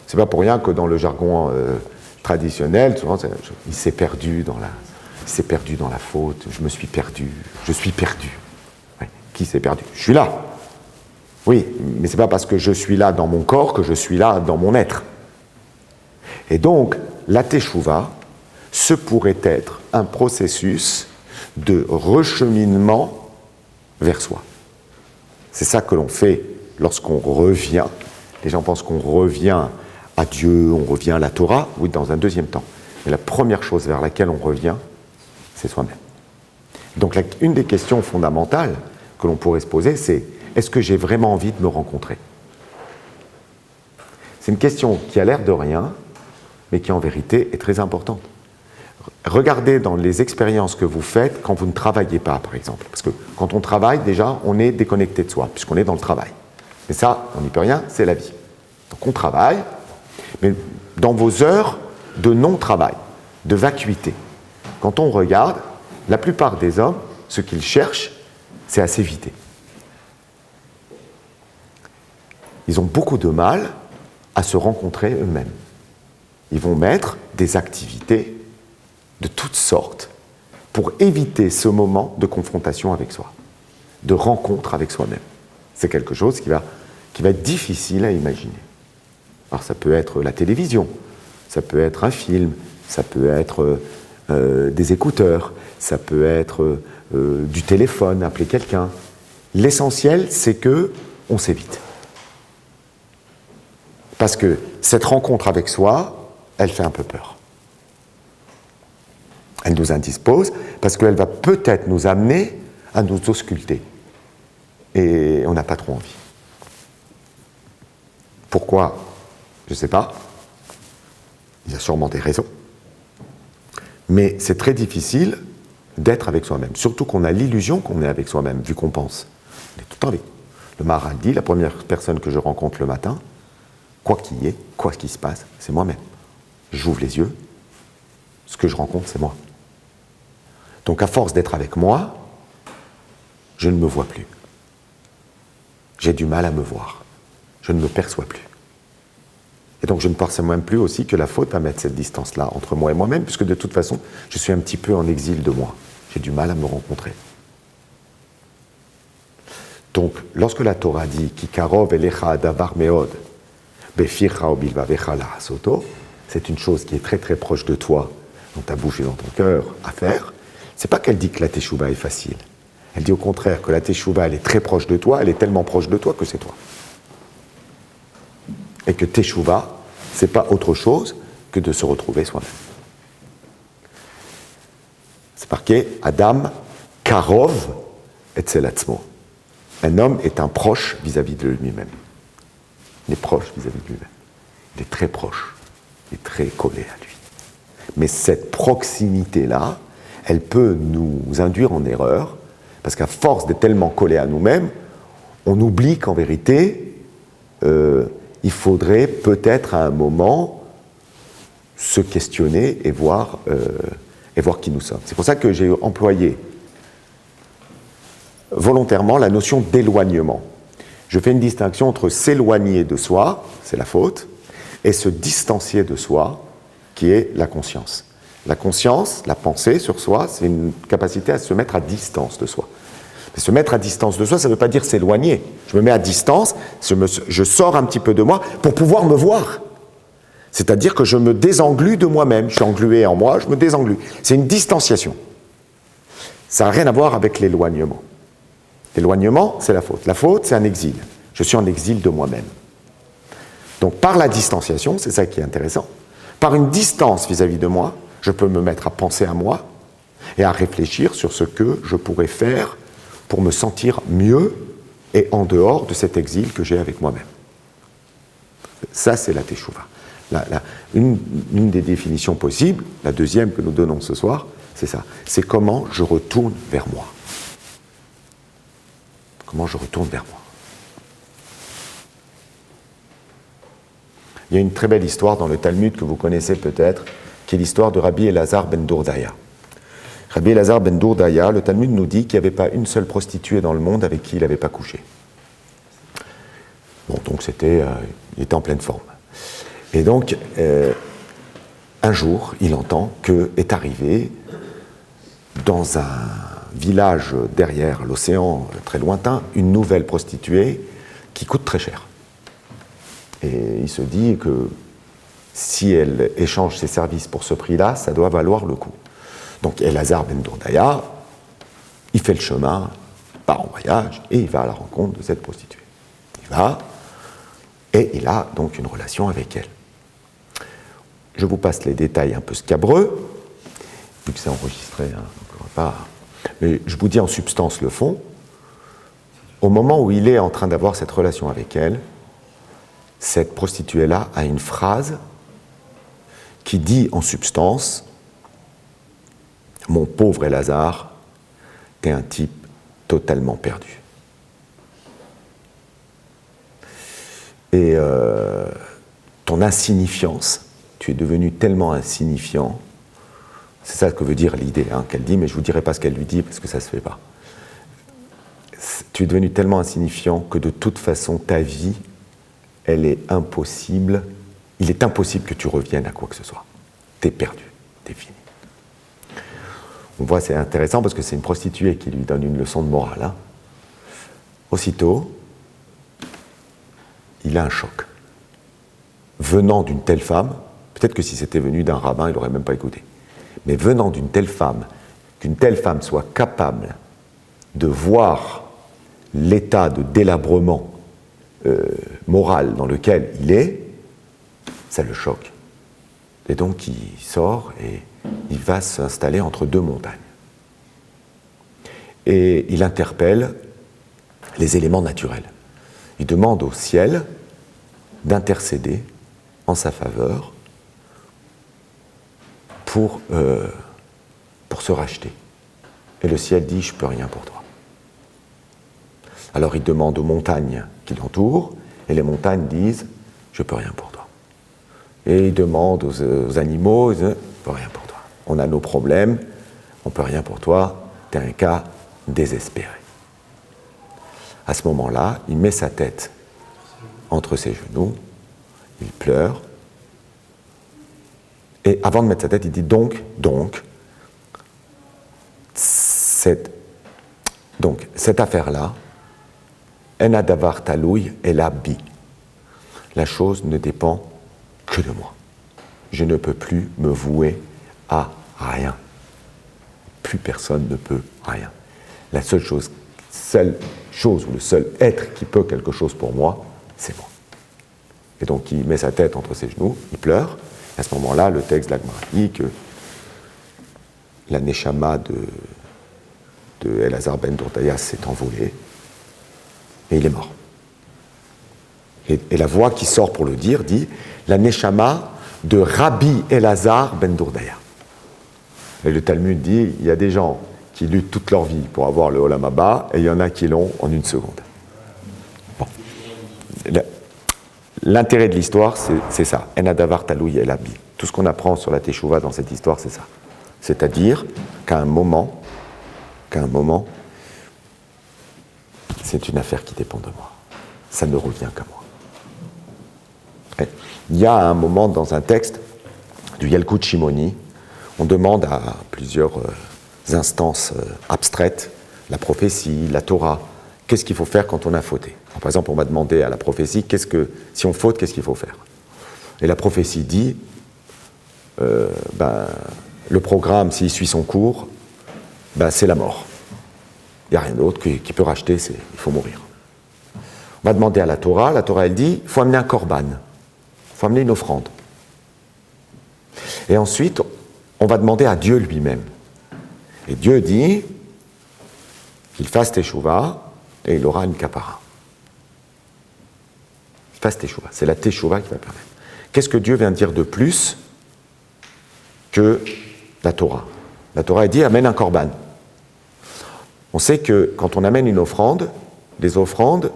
C'est pas pour rien que dans le jargon traditionnel, souvent, il s'est perdu dans la faute, je me suis perdu, je suis perdu. Ouais. Qui s'est perdu? Je suis là. Oui, mais c'est pas parce que je suis là dans mon corps que je suis là dans mon être. Et donc, la teshuva, ce pourrait être un processus de recheminement vers soi. C'est ça que l'on fait lorsqu'on revient. Les gens pensent qu'on revient à Dieu, on revient à la Torah, oui, dans un deuxième temps. Mais la première chose vers laquelle on revient, c'est soi-même. Donc, une des questions fondamentales que l'on pourrait se poser, c'est: est-ce que j'ai vraiment envie de me rencontrer? C'est une question qui a l'air de rien, mais qui en vérité est très importante. Regardez dans les expériences que vous faites quand vous ne travaillez pas, par exemple. Parce que quand on travaille, déjà, on est déconnecté de soi, puisqu'on est dans le travail. Mais ça, on n'y peut rien, c'est la vie. Donc on travaille, mais dans vos heures de non-travail, de vacuité, quand on regarde, la plupart des hommes, ce qu'ils cherchent, c'est à s'éviter. Ils ont beaucoup de mal à se rencontrer eux-mêmes. Ils vont mettre des activités de toutes sortes pour éviter ce moment de confrontation avec soi, de rencontre avec soi-même. C'est quelque chose qui va être difficile à imaginer. Alors ça peut être la télévision, ça peut être un film, ça peut être des écouteurs, ça peut être du téléphone, appeler quelqu'un. L'essentiel, c'est qu'on s'évite. Parce que cette rencontre avec soi, elle fait un peu peur. Elle nous indispose parce qu'elle va peut-être nous amener à nous ausculter. Et on n'a pas trop envie. Pourquoi? Je ne sais pas. Il y a sûrement des raisons. Mais c'est très difficile d'être avec soi-même. Surtout qu'on a l'illusion qu'on est avec soi-même, vu qu'on pense. On est tout le temps avec. Le Maharal dit, la première personne que je rencontre le matin, quoi qu'il y ait, quoi qu'il se passe, c'est moi-même. J'ouvre les yeux, ce que je rencontre, c'est moi. Donc à force d'être avec moi, je ne me vois plus. J'ai du mal à me voir. Je ne me perçois plus. Et donc je ne perçois même plus aussi que la faute à mettre cette distance-là entre moi et moi-même, puisque de toute façon, je suis un petit peu en exil de moi. J'ai du mal à me rencontrer. Donc, lorsque la Torah dit « Ki karov elecha adavar meod, befircha o bilvavecha lahasoto », c'est une chose qui est très très proche de toi, dans ta bouche et dans ton cœur, à faire. C'est pas qu'elle dit que la teshuva est facile. Elle dit au contraire que la teshuva, elle est très proche de toi, elle est tellement proche de toi que c'est toi. Et que teshuva, c'est pas autre chose que de se retrouver soi-même. C'est marqué Adam karov etzel atzmo. Un homme est un proche vis-à-vis de lui-même. Il est proche vis-à-vis de lui-même. Il est très proche. Il est très collé à lui. Mais cette proximité-là, elle peut nous induire en erreur, parce qu'à force d'être tellement collé à nous-mêmes, on oublie qu'en vérité, il faudrait peut-être à un moment se questionner et voir qui nous sommes. C'est pour ça que j'ai employé volontairement la notion d'éloignement. Je fais une distinction entre s'éloigner de soi, c'est la faute, et se distancier de soi, qui est la conscience. La conscience, la pensée sur soi, c'est une capacité à se mettre à distance de soi. Mais se mettre à distance de soi, ça ne veut pas dire s'éloigner. Je me mets à distance, je sors un petit peu de moi pour pouvoir me voir. C'est-à-dire que je me désenglue de moi-même. Je suis englué en moi, je me désenglue. C'est une distanciation. Ça n'a rien à voir avec l'éloignement. L'éloignement, c'est la faute. La faute, c'est un exil. Je suis en exil de moi-même. Donc par la distanciation, c'est ça qui est intéressant, par une distance vis-à-vis de moi, je peux me mettre à penser à moi et à réfléchir sur ce que je pourrais faire pour me sentir mieux et en dehors de cet exil que j'ai avec moi-même. Ça, c'est la teshuva. Une des définitions possibles, la deuxième que nous donnons ce soir, c'est ça. C'est comment je retourne vers moi. Comment je retourne vers moi. Il y a une très belle histoire dans le Talmud que vous connaissez peut-être, qui est l'histoire de Rabbi Elazar ben Dourdaya. Rabbi Elazar ben Dourdaya, le Talmud nous dit qu'il n'y avait pas une seule prostituée dans le monde avec qui il n'avait pas couché. Bon, donc il était en pleine forme. Et donc, un jour, il entend qu'est arrivé dans un village derrière l'océan très lointain, une nouvelle prostituée qui coûte très cher. Et il se dit que si elle échange ses services pour ce prix-là, ça doit valoir le coup. Donc Elazar ben Dourdaya, il fait le chemin, part en voyage, et il va à la rencontre de cette prostituée. Il va, et il a donc une relation avec elle. Je vous passe les détails un peu scabreux, vu que c'est enregistré, hein, donc pas... mais je vous dis en substance le fond. Au moment où il est en train d'avoir cette relation avec elle, cette prostituée-là a une phrase qui dit en substance « Mon pauvre Elazar, t'es un type totalement perdu. » Et ton insignifiance, tu es devenu tellement insignifiant, c'est ça que veut dire l'idée qu'elle dit, mais je ne vous dirai pas ce qu'elle lui dit parce que ça ne se fait pas. Tu es devenu tellement insignifiant que de toute façon, ta vie, elle est impossible. Il est impossible que tu reviennes à quoi que ce soit. Tu es perdu, tu es fini. On voit, c'est intéressant parce que c'est une prostituée qui lui donne une leçon de morale. Hein. Aussitôt, il a un choc. Venant d'une telle femme, peut-être que si c'était venu d'un rabbin, il n'aurait même pas écouté. Mais venant d'une telle femme, qu'une telle femme soit capable de voir l'état de délabrement moral dans lequel il est, ça le choque. Et donc il sort et il va s'installer entre deux montagnes. Et il interpelle les éléments naturels. Il demande au ciel d'intercéder en sa faveur pour se racheter. Et le ciel dit « Je ne peux rien pour toi ». Alors il demande aux montagnes qui l'entourent, et les montagnes disent « Je ne peux rien pour toi ». Et il demande aux animaux, ils disent « Je ne peux rien pour toi. On a nos problèmes, on ne peut rien pour toi, tu es un cas désespéré ». À ce moment-là, il met sa tête entre ses genoux, il pleure, et avant de mettre sa tête, il dit donc, cette affaire-là, En adavar taloui el abi. La chose ne dépend que de moi. Je ne peux plus me vouer à rien. Plus personne ne peut rien. La seule chose ou le seul être qui peut quelque chose pour moi, c'est moi. Et donc il met sa tête entre ses genoux, il pleure. À ce moment-là, le texte de la Gemara dit que la neshama de Elazar ben Dourdaya s'est envolée et il est mort. Et la voix qui sort pour le dire dit la neshama de Rabbi Elazar ben Dourdaya. Et le Talmud dit il y a des gens qui luttent toute leur vie pour avoir le Olam Haba et il y en a qui l'ont en une seconde. Bon. L'intérêt de l'histoire, c'est ça. En adavar taloui el abi. Tout ce qu'on apprend sur la Teshuvah dans cette histoire, c'est ça. C'est-à-dire qu'à un moment, c'est une affaire qui dépend de moi. Ça ne revient qu'à moi. Et il y a un moment dans un texte du Yalkut Shimoni, on demande à plusieurs instances abstraites, la prophétie, la Torah, qu'est-ce qu'il faut faire quand on a fauté. Alors, par exemple, on va demander à la prophétie, si on faute, qu'est-ce qu'il faut faire? Et la prophétie dit, le programme, s'il suit son cours, c'est la mort. Il n'y a rien d'autre qui peut racheter, il faut mourir. On va demander à la Torah elle dit, il faut amener un korban, il faut amener une offrande. Et ensuite, on va demander à Dieu lui-même. Et Dieu dit qu'il fasse teshuva et il aura une kapara. Il fasse teshuva, c'est la teshuva qui va permettre. Qu'est-ce que Dieu vient dire de plus que la Torah? La Torah dit amène un korban. On sait que quand on amène une offrande, les offrandes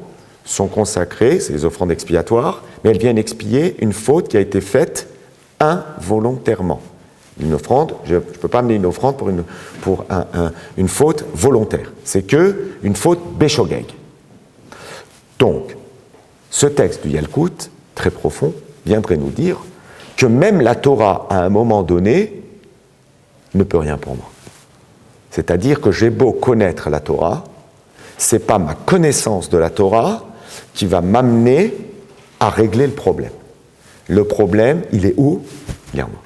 sont consacrées, c'est les offrandes expiatoires, mais elles viennent expier une faute qui a été faite involontairement. Une offrande, je ne peux pas amener une offrande pour une faute volontaire. C'est qu'une faute béchogeg. Donc, ce texte du Yalkut, très profond, viendrait nous dire que même la Torah, à un moment donné, ne peut rien pour moi. C'est-à-dire que j'ai beau connaître la Torah, ce n'est pas ma connaissance de la Torah qui va m'amener à régler le problème. Le problème, il est où? Il est en moi.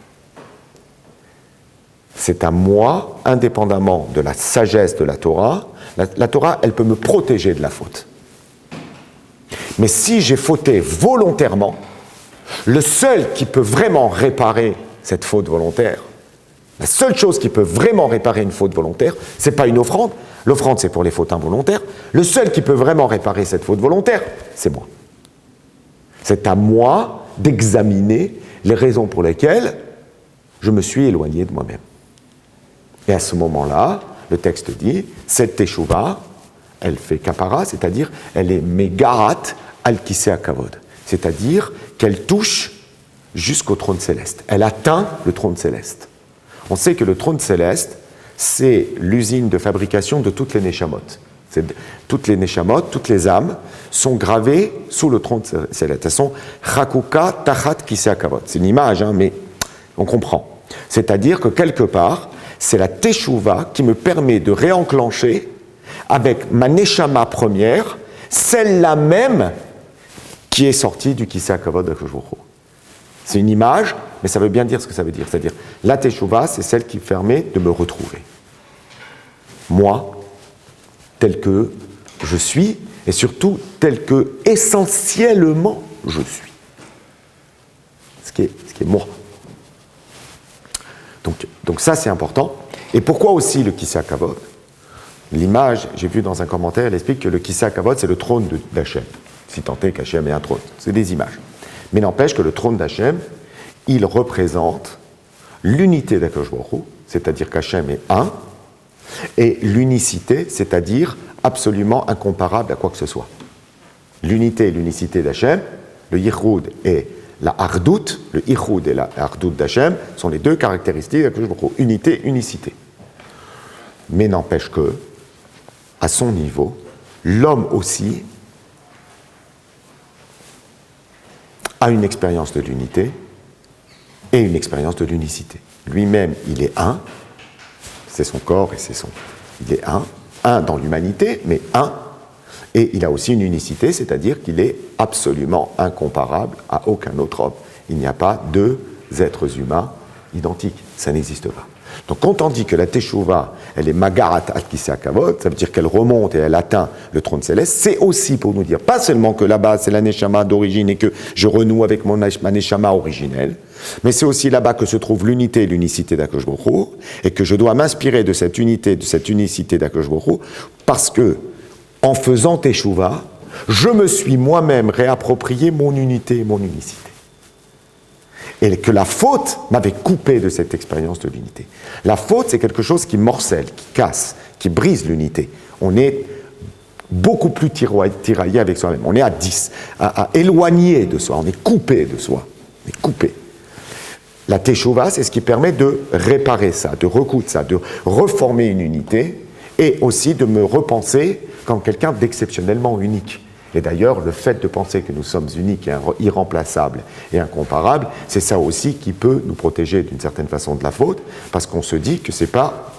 C'est à moi, indépendamment de la sagesse de la Torah, la Torah, elle peut me protéger de la faute. Mais si j'ai fauté volontairement, le seul qui peut vraiment réparer cette faute volontaire, la seule chose qui peut vraiment réparer une faute volontaire, ce n'est pas une offrande. L'offrande, c'est pour les fautes involontaires. Le seul qui peut vraiment réparer cette faute volontaire, c'est moi. C'est à moi d'examiner les raisons pour lesquelles je me suis éloigné de moi-même. Et à ce moment-là, le texte dit, cette teshuva, elle fait kapara, c'est-à-dire elle est megarat al-kiseh hakavod, c'est-à-dire qu'elle touche jusqu'au trône céleste. Elle atteint le trône céleste. On sait que le trône céleste, c'est l'usine de fabrication de toutes les neshamot. Toutes les neshamot, toutes les âmes sont gravées sous le trône céleste. Elles sont chakuka tachat kiseh hakavod. C'est une image, mais on comprend. C'est-à-dire que quelque part, c'est la teshuva qui me permet de réenclencher avec ma neshama première, celle-là même qui est sortie du kiseh hakavod d'Akadosh Baruch Hu. C'est une image, mais ça veut bien dire ce que ça veut dire. C'est-à-dire, la teshuva, c'est celle qui permet de me retrouver. Moi, tel que je suis, et surtout tel que essentiellement je suis. Ce qui est moi. Donc ça, c'est important. Et pourquoi aussi le kiseh hakavod? L'image, j'ai vu dans un commentaire, elle explique que le kiseh hakavod, c'est le trône d'Hachem. Si tant est qu'Hachem ait un trône. C'est des images. Mais n'empêche que le trône d'Hachem, il représente l'unité d'Akadosh Baruch Hu, c'est-à-dire qu'Hachem est un, et l'unicité, c'est-à-dire absolument incomparable à quoi que ce soit. L'unité et l'unicité d'Hachem, le yichud et la hardout, le yichud et la hardout d'Hachem sont les deux caractéristiques d'Akadosh Baruch Hu, unité, unicité. Mais n'empêche que, à son niveau, l'homme aussi a une expérience de l'unité et une expérience de l'unicité. Lui-même, il est un, c'est son corps et c'est son... Il est un dans l'humanité, mais un, et il a aussi une unicité, c'est-à-dire qu'il est absolument incomparable à aucun autre homme. Il n'y a pas deux êtres humains identiques, ça n'existe pas. Donc quand on dit que la teshuva, elle est magarat al-kiseh hakavod, ça veut dire qu'elle remonte et elle atteint le trône céleste, c'est aussi pour nous dire, pas seulement que là-bas c'est la neshama d'origine et que je renoue avec ma neshama originelle, mais c'est aussi là-bas que se trouve l'unité et l'unicité d'Akadosh Baruch Hu, et que je dois m'inspirer de cette unité, de cette unicité d'Akadosh Baruch Hu, parce que, en faisant teshuva, je me suis moi-même réapproprié mon unité et mon unicité. Et que la faute m'avait coupé de cette expérience de l'unité. La faute, c'est quelque chose qui morcelle, qui casse, qui brise l'unité. On est beaucoup plus tiraillé avec soi-même. On est à éloigné de soi, on est coupé de soi. On est coupé. La teshuva, c'est ce qui permet de réparer ça, de recoudre ça, de reformer une unité et aussi de me repenser comme quelqu'un d'exceptionnellement unique. Et d'ailleurs, le fait de penser que nous sommes uniques et irremplaçables et incomparables, c'est ça aussi qui peut nous protéger d'une certaine façon de la faute, parce qu'on se dit que c'est pas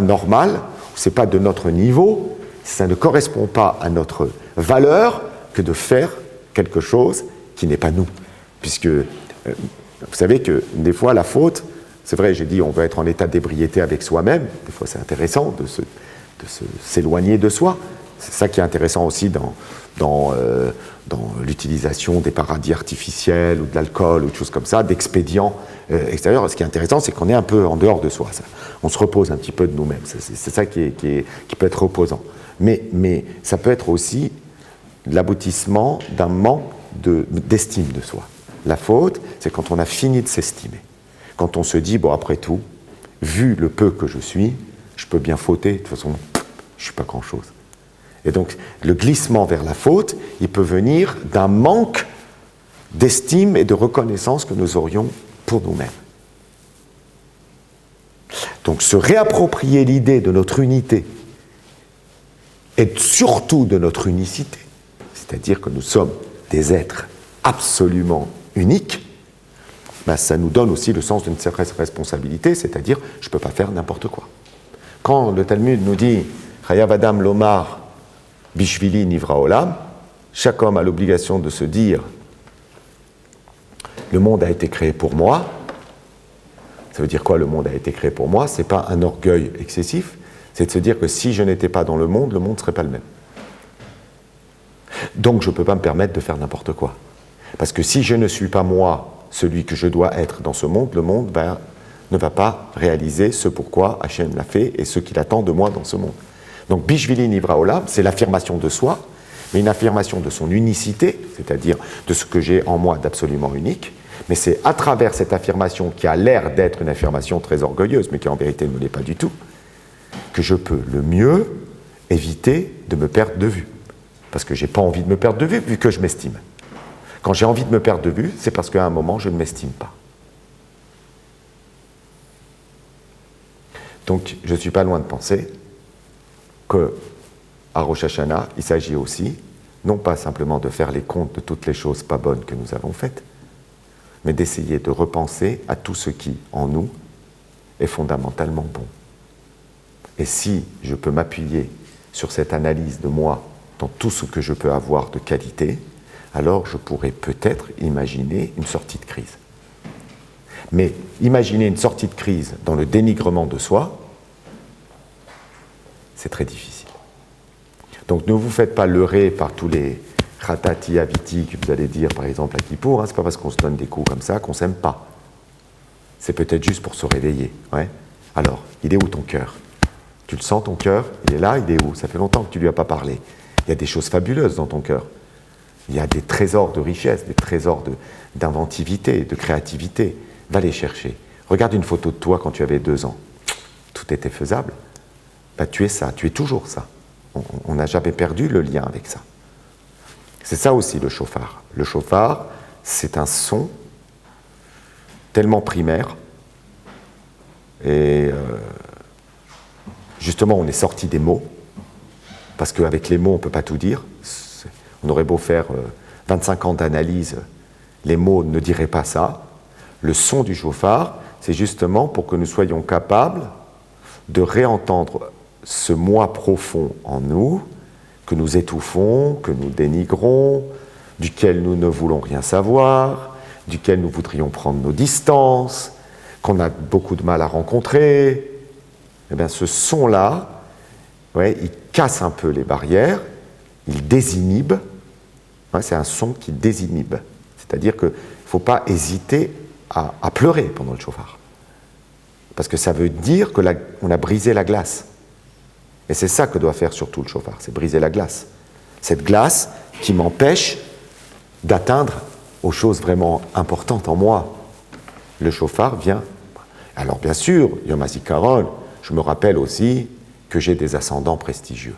normal, c'est pas de notre niveau, ça ne correspond pas à notre valeur que de faire quelque chose qui n'est pas nous. Puisque, vous savez que des fois, la faute, c'est vrai, j'ai dit, on veut être en état d'ébriété avec soi-même, des fois c'est intéressant de s'éloigner de soi. C'est ça qui est intéressant aussi dans l'utilisation des paradis artificiels ou de l'alcool ou de choses comme ça, d'expédients extérieurs. Ce qui est intéressant, c'est qu'on est un peu en dehors de soi. Ça. On se repose un petit peu de nous-mêmes. C'est ça qui peut être reposant. Mais ça peut être aussi l'aboutissement d'un manque d'estime de soi. La faute, c'est quand on a fini de s'estimer. Quand on se dit, bon, après tout, vu le peu que je suis, je peux bien fauter. De toute façon, je ne suis pas grand-chose. Et donc, le glissement vers la faute, il peut venir d'un manque d'estime et de reconnaissance que nous aurions pour nous-mêmes. Donc se réapproprier l'idée de notre unité et surtout de notre unicité, c'est-à-dire que nous sommes des êtres absolument uniques, ben ça nous donne aussi le sens d'une certaine responsabilité, c'est-à-dire je ne peux pas faire n'importe quoi. Quand le Talmud nous dit « Chayav Adam lomar bishvili nivra olam », chaque homme a l'obligation de se dire « Le monde a été créé pour moi », ça veut dire quoi, le monde a été créé pour moi? Ce n'est pas un orgueil excessif, c'est de se dire que si je n'étais pas dans le monde ne serait pas le même. Donc je ne peux pas me permettre de faire n'importe quoi. Parce que si je ne suis pas moi, celui que je dois être dans ce monde, le monde ne va pas réaliser ce pourquoi Hachem l'a fait et ce qu'il attend de moi dans ce monde. Donc Bishvili Nivra Olam, c'est l'affirmation de soi, mais une affirmation de son unicité, c'est-à-dire de ce que j'ai en moi d'absolument unique. Mais c'est à travers cette affirmation qui a l'air d'être une affirmation très orgueilleuse, mais qui en vérité ne l'est pas du tout, que je peux le mieux éviter de me perdre de vue. Parce que je n'ai pas envie de me perdre de vue, vu que je m'estime. Quand j'ai envie de me perdre de vue, c'est parce qu'à un moment, je ne m'estime pas. Donc, je ne suis pas loin de penser qu'à Rosh Hashanah, il s'agit aussi, non pas simplement de faire les comptes de toutes les choses pas bonnes que nous avons faites, mais d'essayer de repenser à tout ce qui, en nous, est fondamentalement bon. Et si je peux m'appuyer sur cette analyse de moi dans tout ce que je peux avoir de qualité, alors je pourrais peut-être imaginer une sortie de crise. Mais imaginer une sortie de crise dans le dénigrement de soi, c'est très difficile. Donc ne vous faites pas leurrer par tous les ratati aviti que vous allez dire, par exemple, à Kippour, c'est pas parce qu'on se donne des coups comme ça qu'on s'aime pas. C'est peut-être juste pour se réveiller. Ouais. Alors, il est où ton cœur? Tu le sens, ton cœur? Il est là, il est où? Ça fait longtemps que tu lui as pas parlé. Il y a des choses fabuleuses dans ton cœur. Il y a des trésors de richesse, des trésors d'inventivité, de créativité. Va les chercher. Regarde une photo de toi quand tu avais 2 ans. Tout était faisable. Ben, tu es ça, tu es toujours ça. On n'a jamais perdu le lien avec ça. C'est ça aussi le shofar. Le shofar, c'est un son tellement primaire. Et justement, on est sorti des mots, parce qu'avec les mots, on ne peut pas tout dire. On aurait beau faire 25 ans d'analyse, les mots ne diraient pas ça. Le son du shofar, c'est justement pour que nous soyons capables de réentendre ce moi profond en nous, que nous étouffons, que nous dénigrons, duquel nous ne voulons rien savoir, duquel nous voudrions prendre nos distances, qu'on a beaucoup de mal à rencontrer. Eh bien, ce son-là, ouais, il casse un peu les barrières, il désinhibe. Ouais, c'est un son qui désinhibe. C'est-à-dire qu'il ne faut pas hésiter à pleurer pendant le shofar. Parce que ça veut dire qu'on a brisé la glace. Et c'est ça que doit faire surtout le shofar, c'est briser la glace. Cette glace qui m'empêche d'atteindre aux choses vraiment importantes en moi. Le shofar vient. Alors bien sûr, Yom HaZikaron, je me rappelle aussi que j'ai des ascendants prestigieux,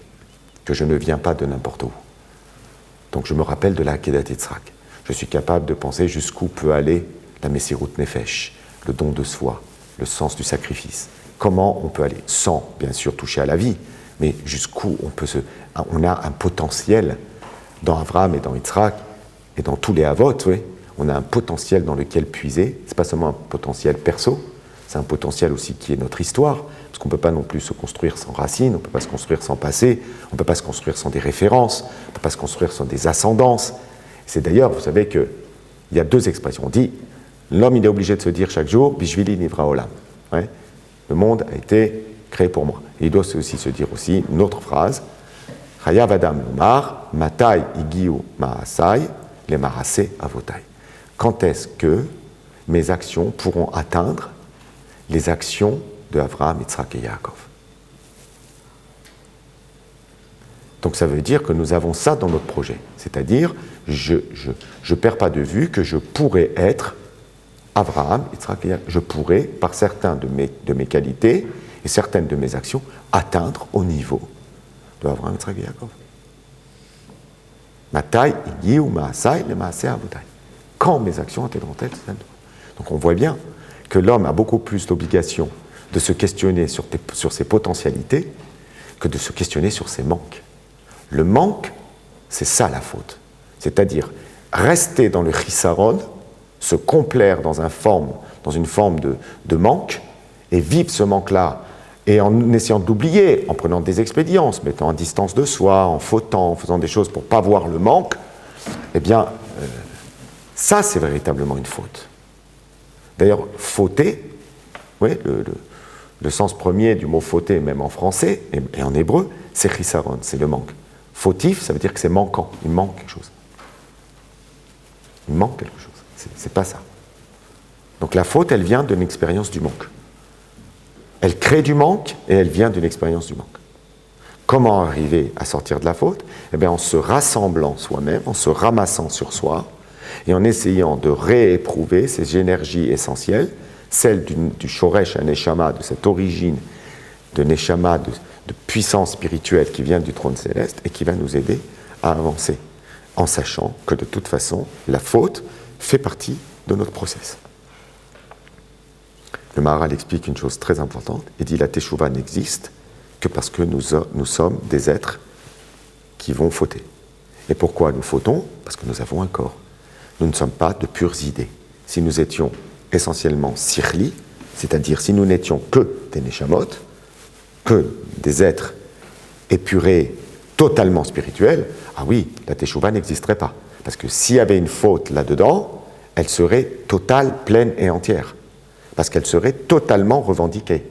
que je ne viens pas de n'importe où. Donc je me rappelle de la Akedat Yitzhak. Je suis capable de penser jusqu'où peut aller la Messirut Nefesh, le don de soi, le sens du sacrifice. Comment on peut aller, sans bien sûr toucher à la vie, mais jusqu'où on a un potentiel dans Avraham et dans Yitzhak et dans tous les Avot, oui. On a un potentiel dans lequel puiser. C'est pas seulement un potentiel perso, c'est un potentiel aussi qui est notre histoire, parce qu'on ne peut pas non plus se construire sans racines, on ne peut pas se construire sans passé, on ne peut pas se construire sans des références, on ne peut pas se construire sans des ascendances. C'est d'ailleurs, vous savez qu'il y a 2 expressions. On dit, l'homme il est obligé de se dire chaque jour, Bishvili Nivra Olam. Ouais. Le monde a été créé pour moi. Et il doit aussi se dire aussi une autre phrase, Chayav Adam Lomar, Matai Igiu Maasai, les Marasé Avotai. Quand est-ce que mes actions pourront atteindre les actions de Avraham, Yitzhak et Yaakov? Donc ça veut dire que nous avons ça dans notre projet. C'est-à-dire, je ne perds pas de vue que je pourrais être Avraham, Yitzhak et Yaakov. Je pourrais, par certaines de mes qualités et certaines de mes actions, atteindre au niveau de Avraham, Yitzhak et Yaakov. Matai, Igiu, Maasai, le Maasé Avotai. Quand mes actions atteindront-elles? Donc on voit bien que l'homme a beaucoup plus d'obligations de se questionner sur ses potentialités que de se questionner sur ses manques. Le manque, c'est ça la faute. C'est-à-dire rester dans le chisaron, se complaire dans une forme de manque, et vivre ce manque-là, et en essayant d'oublier, en prenant des expédients, en se mettant à distance de soi, en fautant, en faisant des choses pour ne pas voir le manque, eh bien, ça, c'est véritablement une faute. D'ailleurs, fauter, oui, le sens premier du mot fauter, même en français et en hébreu, c'est chisaron, c'est le manque. Fautif, ça veut dire que c'est manquant, il manque quelque chose. Il manque quelque chose, c'est pas ça. Donc la faute, elle vient d'une expérience du manque. Elle crée du manque et elle vient d'une expérience du manque. Comment arriver à sortir de la faute? Eh bien, en se rassemblant soi-même, en se ramassant sur soi et en essayant de rééprouver ces énergies essentielles, celles du Shoresh à Neshama, de cette origine de Neshama, de puissance spirituelle qui vient du trône céleste et qui va nous aider à avancer, en sachant que de toute façon, la faute fait partie de notre process. Le Maharal explique une chose très importante. Il dit la Teshuvah n'existe que parce que nous sommes des êtres qui vont fauter. Et pourquoi nous fautons? Parce que nous avons un corps. Nous ne sommes pas de pures idées. Si nous étions essentiellement sirli, c'est-à-dire si nous n'étions que des neshamot, que des êtres épurés, totalement spirituels, ah oui, la Teshuvah n'existerait pas. Parce que s'il y avait une faute là-dedans, elle serait totale, pleine et entière. Parce qu'elle serait totalement revendiquée.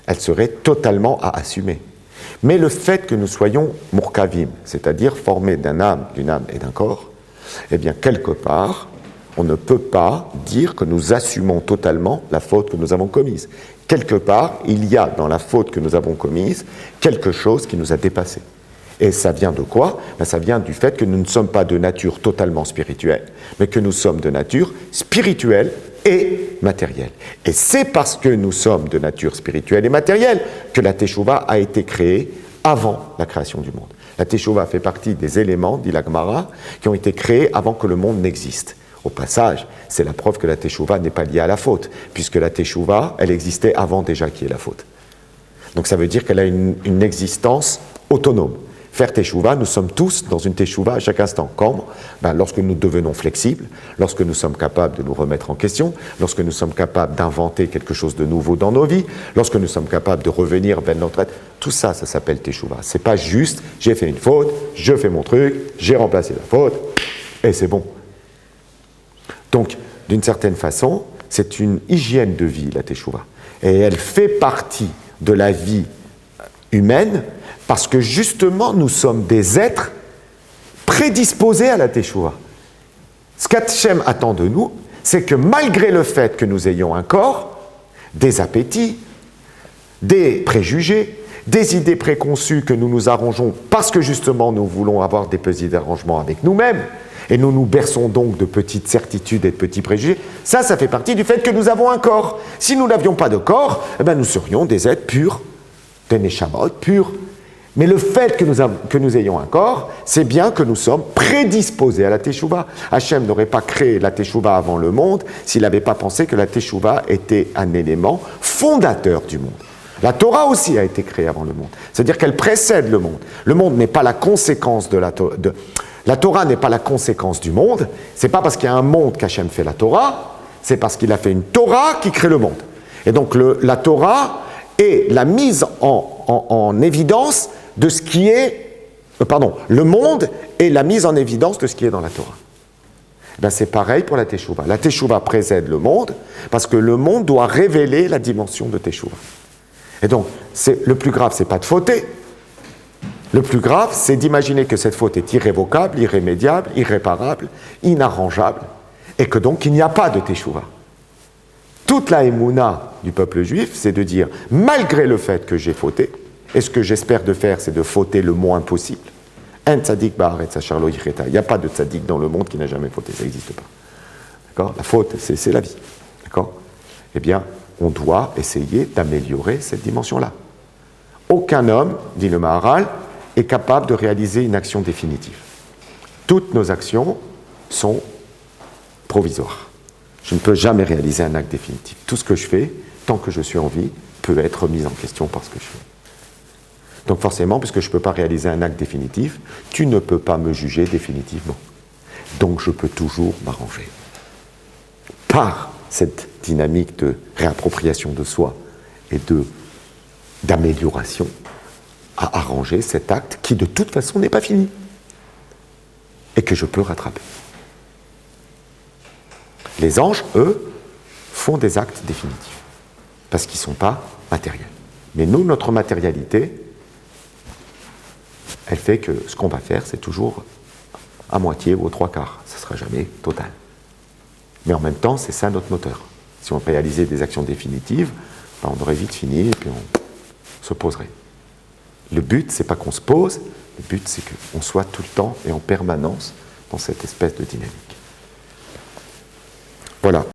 Elle serait totalement à assumer. Mais le fait que nous soyons murkavim, c'est-à-dire formés d'une âme et d'un corps, eh bien, quelque part, on ne peut pas dire que nous assumons totalement la faute que nous avons commise. Quelque part, il y a dans la faute que nous avons commise quelque chose qui nous a dépassés. Et ça vient de quoi? Ça vient du fait que nous ne sommes pas de nature totalement spirituelle, mais que nous sommes de nature spirituelle et matérielle. Et c'est parce que nous sommes de nature spirituelle et matérielle que la Teshuvah a été créée avant la création du monde. La Teshuvah fait partie des éléments, dit la Gemara, qui ont été créés avant que le monde n'existe. Au passage, c'est la preuve que la Teshuvah n'est pas liée à la faute, puisque la Teshuvah, elle existait avant déjà qu'il y ait la faute. Donc ça veut dire qu'elle a une existence autonome. Faire Teshuvah, nous sommes tous dans une Teshuvah à chaque instant. Quand? Lorsque nous devenons flexibles, lorsque nous sommes capables de nous remettre en question, lorsque nous sommes capables d'inventer quelque chose de nouveau dans nos vies, lorsque nous sommes capables de revenir vers notre être, tout ça, ça s'appelle Teshuvah. C'est pas juste, j'ai fait une faute, je fais mon truc, j'ai remplacé la faute, et c'est bon. Donc, d'une certaine façon, c'est une hygiène de vie, la Teshuvah. Et elle fait partie de la vie humaine parce que justement, nous sommes des êtres prédisposés à la Teshuvah. Ce qu'Hachem attend de nous, c'est que malgré le fait que nous ayons un corps, des appétits, des préjugés, des idées préconçues que nous nous arrangeons parce que justement nous voulons avoir des petits arrangements avec nous-mêmes, et nous nous berçons donc de petites certitudes et de petits préjugés, ça fait partie du fait que nous avons un corps. Si nous n'avions pas de corps, nous serions des êtres purs, des neshamot purs. Mais le fait que nous ayons un corps, c'est bien que nous sommes prédisposés à la Teshuvah. Hachem n'aurait pas créé la Teshuvah avant le monde s'il n'avait pas pensé que la Teshuvah était un élément fondateur du monde. La Torah aussi a été créée avant le monde. C'est-à-dire qu'elle précède le monde. Le monde n'est pas la conséquence de la Torah. La Torah n'est pas la conséquence du monde. C'est pas parce qu'il y a un monde qu'Hachem fait la Torah, c'est parce qu'il a fait une Torah qui crée le monde. Et donc la Torah est la mise en évidence de ce qui est... le monde est la mise en évidence de ce qui est dans la Torah. C'est pareil pour la Teshuvah. La Teshuvah précède le monde parce que le monde doit révéler la dimension de Teshuvah. Et donc, le plus grave, c'est pas de fauter. Le plus grave, c'est d'imaginer que cette faute est irrévocable, irrémédiable, irréparable, inarrangeable, et que donc il n'y a pas de Teshuvah. Toute la émouna du peuple juif, c'est de dire, malgré le fait que j'ai fauté, et ce que j'espère de faire, c'est de fauter le moins possible. Un tzadik ba'aretz asher lo yicheta. Il n'y a pas de tzadik dans le monde qui n'a jamais fauté, ça n'existe pas. D'accord? La faute, c'est la vie. D'accord? Eh bien, on doit essayer d'améliorer cette dimension-là. Aucun homme, dit le Maharal, est capable de réaliser une action définitive. Toutes nos actions sont provisoires. Je ne peux jamais réaliser un acte définitif. Tout ce que je fais, tant que je suis en vie, peut être remise en question par ce que je fais. Donc forcément, puisque je ne peux pas réaliser un acte définitif, tu ne peux pas me juger définitivement. Donc je peux toujours m'arranger. Par cette dynamique de réappropriation de soi et d'amélioration, à arranger cet acte qui de toute façon n'est pas fini et que je peux rattraper. Les anges, eux, font des actes définitifs parce qu'ils ne sont pas matériels. Mais nous, notre matérialité, elle fait que ce qu'on va faire, c'est toujours à moitié ou aux trois quarts. Ce ne sera jamais total. Mais en même temps, c'est ça notre moteur. Si on réalisait des actions définitives, ben on aurait vite fini et puis on se poserait. Le but, c'est pas qu'on se pose, le but, c'est qu'on soit tout le temps et en permanence dans cette espèce de dynamique. Voilà.